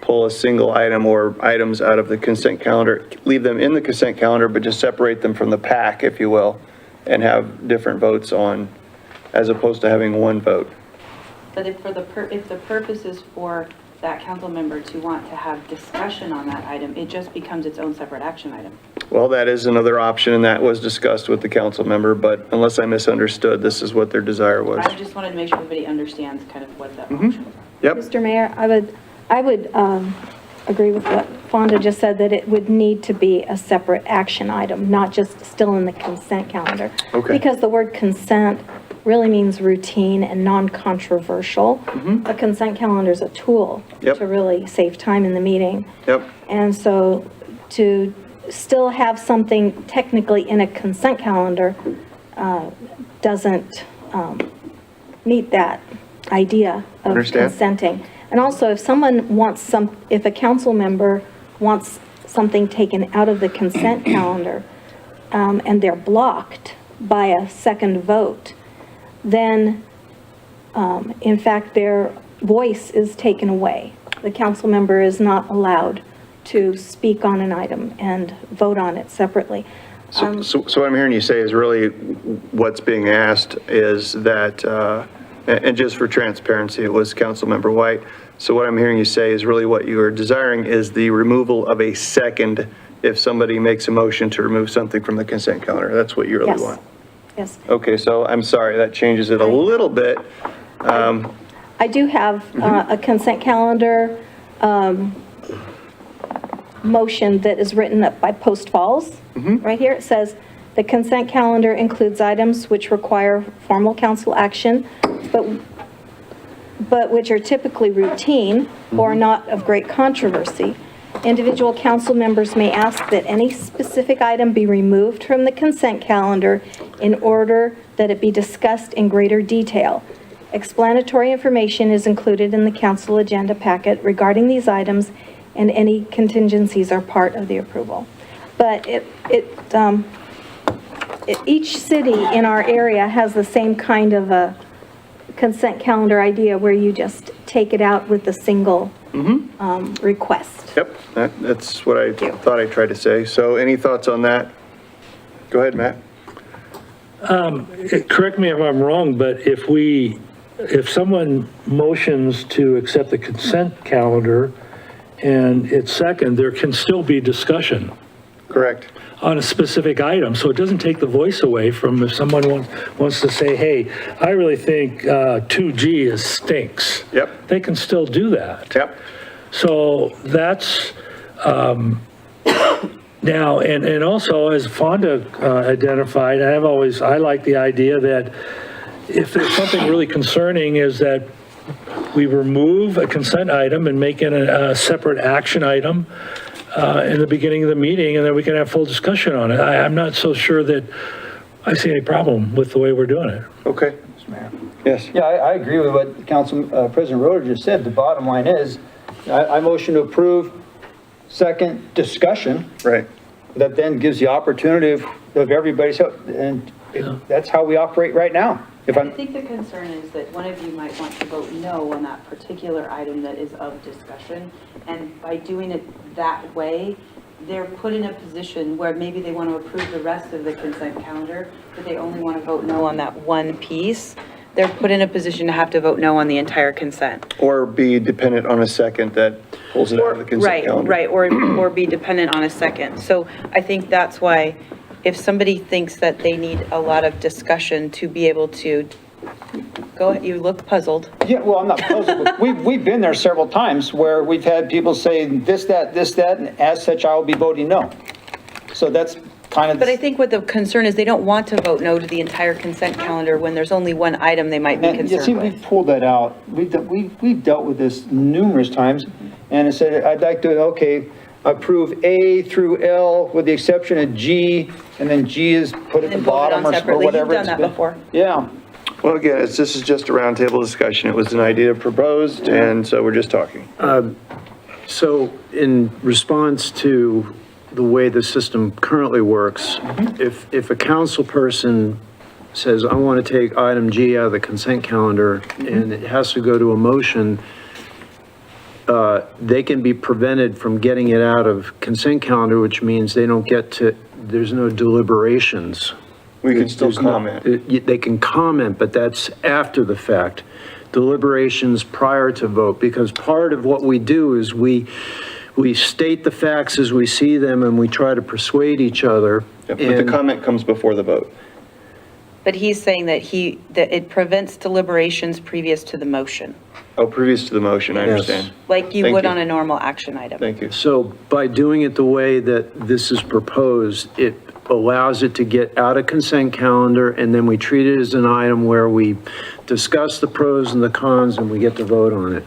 pull a single item or items out of the consent calendar, leave them in the consent calendar, but just separate them from the pack, if you will, and have different votes on, as opposed to having one vote. But if the purpose is for that council member to want to have discussion on that item, it just becomes its own separate action item. Well, that is another option, and that was discussed with the council member, but unless I misunderstood, this is what their desire was. I just wanted to make sure everybody understands kind of what that option is. Yep. Mr. Mayor, I would agree with what Fonda just said, that it would need to be a separate action item, not just still in the consent calendar. Okay. Because the word consent really means routine and non-controversial. A consent calendar is a tool Yep. to really save time in the meeting. Yep. And so to still have something technically in a consent calendar doesn't meet that idea of Understand. consenting. And also, if a council member wants something taken out of the consent calendar, and they're blocked by a second vote, then, in fact, their voice is taken away. The council member is not allowed to speak on an item and vote on it separately. So what I'm hearing you say is really what's being asked is that, and just for transparency, it was Councilmember White. So what I'm hearing you say is really what you are desiring is the removal of a second if somebody makes a motion to remove something from the consent calendar. That's what you really Yes. want. Yes. Okay, so I'm sorry, that changes it a little bit. I do have a consent calendar motion that is written up by Post Falls. Right here, it says, "The consent calendar includes items which require formal council action, but which are typically routine or not of great controversy. Individual council members may ask that any specific item be removed from the consent calendar in order that it be discussed in greater detail. Explanatory information is included in the council agenda packet regarding these items, and any contingencies are part of the approval. But each city in our area has the same kind of a consent calendar idea where you just take it out with a single request. Yep, that's what I thought I tried to say. So any thoughts on that? Go ahead, Matt. Correct me if I'm wrong, but if someone motions to accept the consent calendar and it's second, there can still be discussion Correct. on a specific item. So it doesn't take the voice away from if someone wants to say, hey, I really think 2G stinks. Yep. They can still do that. Yep. So that's, now, and also as Fonda identified, I like the idea that if there's something really concerning is that we remove a consent item and make it a separate action item in the beginning of the meeting, and then we can have full discussion on it. I'm not so sure that I see any problem with the way we're doing it. Okay. Yes. Yeah, I agree with what Council President Roder just said. The bottom line is, I motion to approve, second, discussion. Right. That then gives the opportunity of everybody's help, and that's how we operate right now. I think the concern is that one of you might want to vote no on that particular item that is of discussion. And by doing it that way, they're put in a position where maybe they want to approve the rest of the consent calendar, but they only want to vote no on that one piece. They're put in a position to have to vote no on the entire consent. Or be dependent on a second that pulls it out of the consent calendar. Right, or be dependent on a second. So I think that's why if somebody thinks that they need a lot of discussion to be able to, go ahead, you look puzzled. Yeah, well, I'm not puzzled. We've been there several times where we've had people say this, that, and as such, I will be voting no. So that's kind of. But I think what the concern is, they don't want to vote no to the entire consent calendar when there's only one item they might be You see, concerned we've with. pulled that out. We've dealt with this numerous times, and I said, I'd like to, okay, approve A through L with the exception of G, and then G is put at the And vote it bottom on or separately. whatever. You've done it's that been. before. Yeah. Well, again, this is just a roundtable discussion. It was an idea proposed, and so we're just talking. So in response to the way the system currently works, if a council person says, I want to take item G out of the consent calendar, and it has to go to a motion, they can be prevented from getting it out of consent calendar, which means they don't get to, there's no deliberations. We can still There's no- comment. They can comment, but that's after the fact. Deliberations prior to vote, because part of what we do is we state the facts as we see them and we try to persuade each other. But the comment comes before the vote. But he's saying that that it prevents deliberations previous to the motion, Oh, previous to the motion, I understand. like you Thank would you. on a normal action item. Thank you. So by doing it the way that this is proposed, it allows it to get out of consent calendar, and then we treat it as an item where we discuss the pros and the cons and we get to vote on it.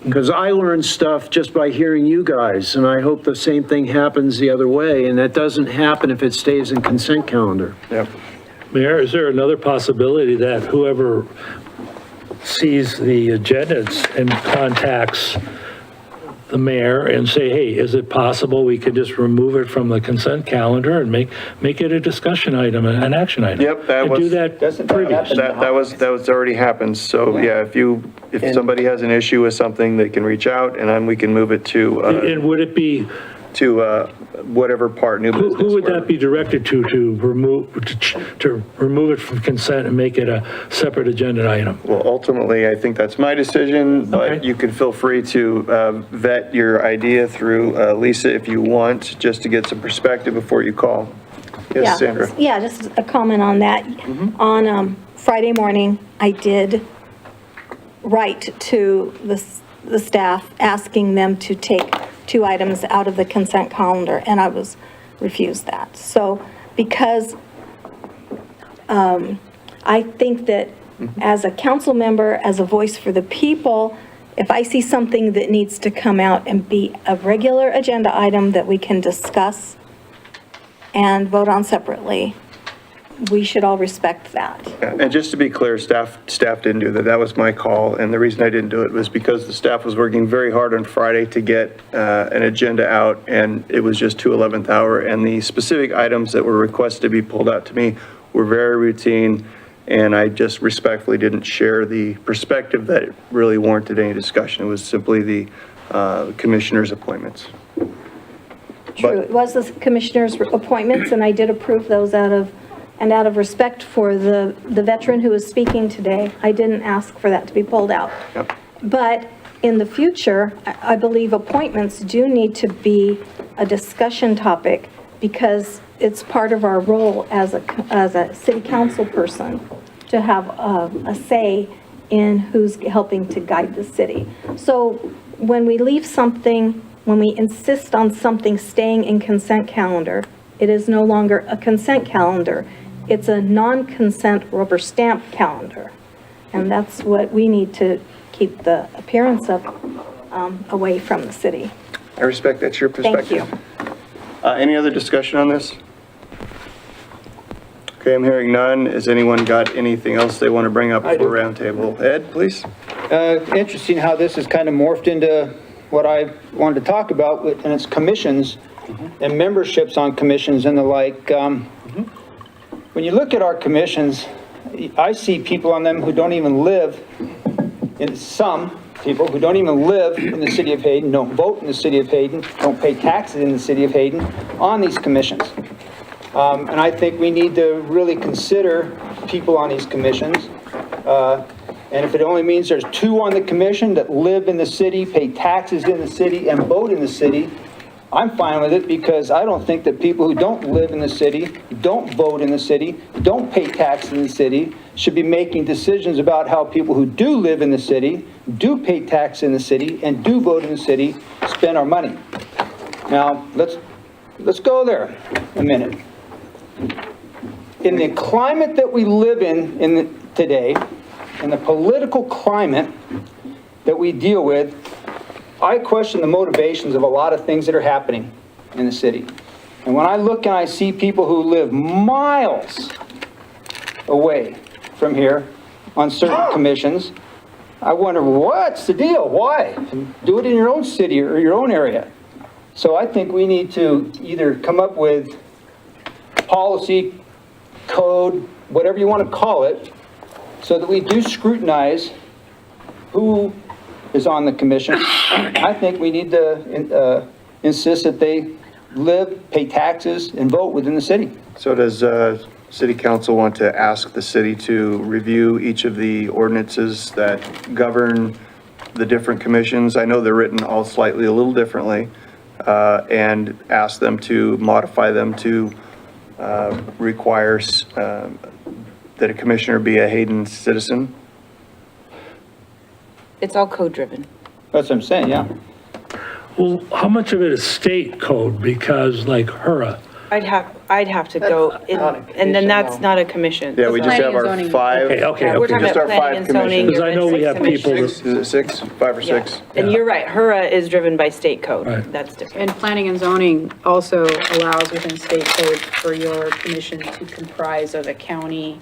Because I learned stuff just by hearing you guys, and I hope the same thing happens the other way, and that doesn't happen if it stays in consent calendar. Yep. Mayor, is there another possibility that whoever sees the agendas and contacts the mayor and say, hey, is it possible we could just remove it from the consent calendar and make it a discussion item, an action item? Yep, that And was. do that Doesn't that previous. happen? That was already happened. So yeah, if somebody has an issue with something, they can reach out and then we can move it to, And would it be, whatever part, new business. who would that be directed to remove it from consent and make it a separate agenda item? Well, ultimately, I think that's my decision, but Okay. you can feel free to vet your idea through Lisa if you want, just to get some perspective before you call. Yes, Sandra? Yeah, just a comment on that. On Friday morning, I did write to the staff asking them to take 2 items out of the consent calendar, and I was refused that. So because I think that as a council member, as a voice for the people, if I see something that needs to come out and be a regular agenda item that we can discuss and vote on separately, we should all respect that. And just to be clear, staff didn't do that. That was my call, and the reason I didn't do it was because the staff was working very hard on Friday to get an agenda out, and it was just to 11th hour, and the specific items that were requested to be pulled out to me were very routine, and I just respectfully didn't share the perspective that it really warranted any discussion. It was simply the commissioners' appointments. True, it was the commissioners' appointments, and I did approve those out of respect for the veteran who was speaking today, I didn't ask for that to be pulled out. Yep. But in the future, I believe appointments do need to be a discussion topic because it's part of our role as a city council person to have a say in who's helping to guide the city. So when we leave something, when we insist on something staying in consent calendar, it is no longer a consent calendar. It's a non-consent rubber stamp calendar. And that's what we need to keep the appearance of away from the city. I respect that's your perspective. Thank you. Any other discussion on this? Okay, I'm hearing none. Has anyone got anything else they want to bring up for roundtable? Ed, please. Interesting how this has kind of morphed into what I wanted to talk about, and it's commissions and memberships on commissions and the like. When you look at our commissions, I see people on them who don't even live, some people who don't even live in the city of Hayden, don't vote in the city of Hayden, don't pay taxes in the city of Hayden on these commissions. And I think we need to really consider people on these commissions. And if it only means there's 2 on the commission that live in the city, pay taxes in the city, and vote in the city, I'm fine with it because I don't think that people who don't live in the city, don't vote in the city, don't pay taxes in the city, should be making decisions about how people who do live in the city, do pay tax in the city, and do vote in the city, spend our money. Now, let's go there a minute. In the climate that we live in today, in the political climate that we deal with, I question the motivations of a lot of things that are happening in the city. And when I look and I see people who live miles away from here on certain commissions, I wonder, what's the deal? Why? Do it in your own city or your own area. So I think we need to either come up with policy, code, whatever you want to call it, so that we do scrutinize who is on the commission. I think we need to insist that they live, pay taxes, and vote within the city. So does City Council want to ask the city to review each of the ordinances that govern the different commissions? I know they're written all slightly a little differently, and ask them to modify them to require that a commissioner be a Hayden citizen? It's all code-driven. That's what I'm saying, yeah. Well, how much of it is state code? Because like HURA, I'd have to go, and then that's not a commission. Yeah, we just have our Planning and zoning. 5. Okay. We're talking Just about our 5 planning and zoning. commissions. because I know we have people Is that, it 6? 5 or 6? And you're right, HURA is driven by state code. Right. That's different. And planning and zoning also allows within state code for your commission to comprise of a county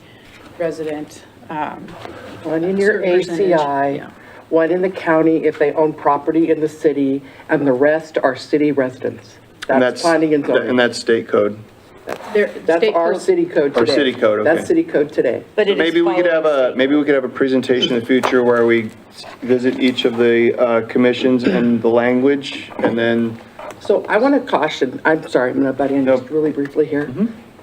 resident. One in your certain percentage, ACI, yeah. one in the county if they own property in the city, and the rest are city residents. And That's planning and And zoning. that's state code. That's State our code. city code Our today. city code, okay. That's city code today. But it is Maybe we could have following state. maybe we could have a presentation in the future where we visit each of the commissions and the language, and then, So I want to caution, I'm sorry, I'm going to butt in just really briefly here.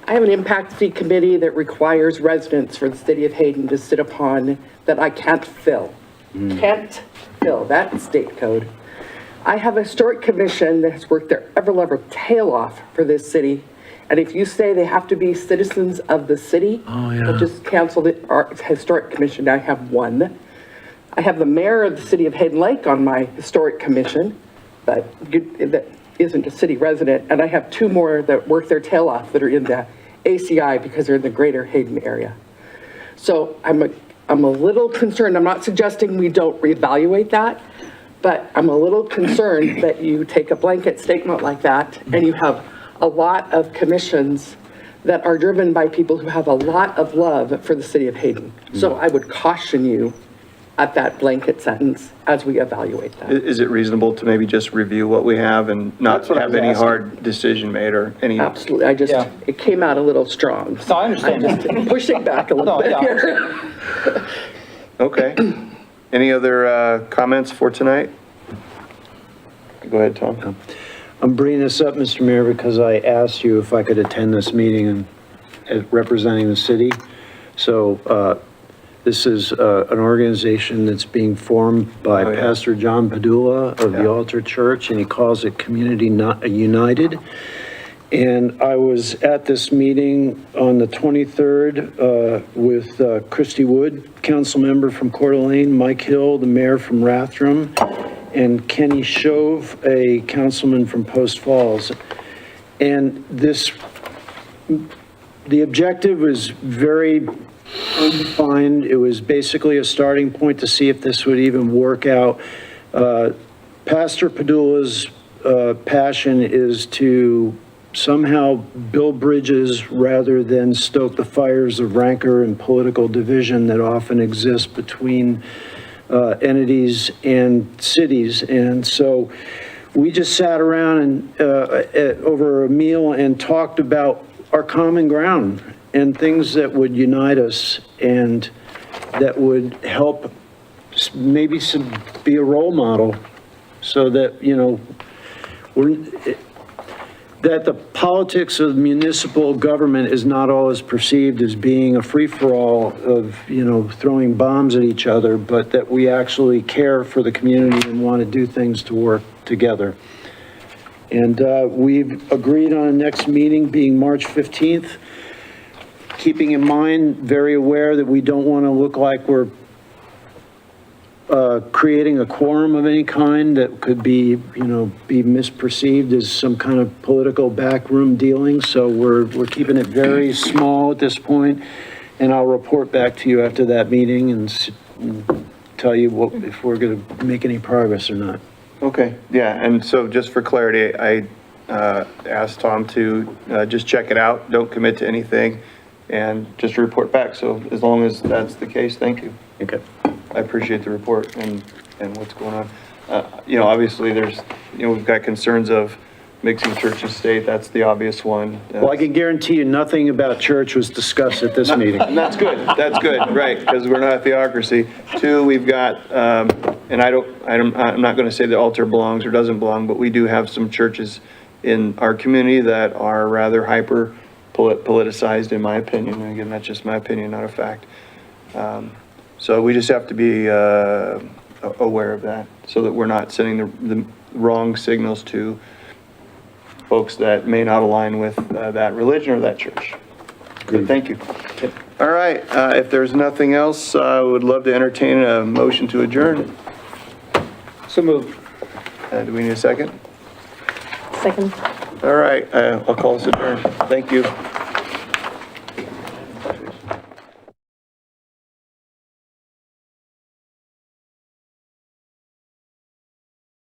I have an impact fee committee that requires residents for the city of Hayden to sit upon that I can't fill. Can't fill, that's state code. I have a historic commission that has worked their ever-loving tail off for this city. And if you say they have to be citizens of the city, I'll just cancel our historic commission. I have one. I have the mayor of the city of Hayden Lake on my historic commission, but that isn't a city resident. And I have 2 more that work their tail off that are in the ACI because they're in the greater Hayden area. So I'm a little concerned. I'm not suggesting we don't reevaluate that, But I'm a little concerned that you take a blanket statement like that and you have a lot of commissions that are driven by people who have a lot of love for the city of Hayden. So I would caution you at that blanket sentence as we evaluate that. Is it reasonable to maybe just review what we have and not That's what I have was any asking. hard decision made or any? Absolutely, I just, Yeah. it came out a little strong. No, I understand. I'm just pushing back a little No, bit yeah. here. Okay. Any other comments for tonight? Go ahead, Tom. I'm bringing this up, Mr. Mayor, because I asked you if I could attend this meeting representing the city. So this is an organization that's being formed by Oh, yeah. Pastor John Padula of the Yeah. Altar Church, and he calls it Community United. And I was at this meeting on the 23rd with Christy Wood, council member from Coeur d'Alene, Mike Hill, the mayor from Rathdrum, and Kenny Shove, a councilman from Post Falls. And the objective was very undefined. It was basically a starting point to see if this would even work out. Pastor Padula's passion is to somehow build bridges rather than stoke the fires of rancor and political division that often exist between entities and cities. And so we just sat around and over a meal and talked about our common ground and things that would unite us and that would help maybe be a role model so that, you know, that the politics of municipal government is not always perceived as being a free-for-all of, you know, throwing bombs at each other, but that we actually care for the community and want to do things to work together. And we've agreed on a next meeting being March 15th, keeping in mind, very aware that we don't want to look like we're creating a quorum of any kind that could be, you know, be misperceived as some kind of political backroom dealing. So we're keeping it very small at this point, and I'll report back to you after that meeting and tell you if we're going to make any progress or not. Okay, yeah, and so just for clarity, I asked Tom to just check it out, don't commit to anything, and just report back. So as long as that's the case, thank you. Okay. I appreciate the report and what's going on. You know, obviously there's, you know, we've got concerns of mixing church and state. That's the obvious one. Well, I can guarantee you nothing about church was discussed at this meeting. And that's good, right, because we're not a theocracy. Two, we've got, and I'm not going to say the altar belongs or doesn't belong, but we do have some churches in our community that are rather hyper politicized, in my opinion. And again, that's just my opinion, not a fact. So we just have to be aware of that so that we're not sending the wrong signals to folks that may not align with that religion or that church. Good, thank you. All right, if there's nothing else, I would love to entertain a motion to adjourn. So moved. Do we need a second? Second. All right, I'll call this adjourned. Thank you.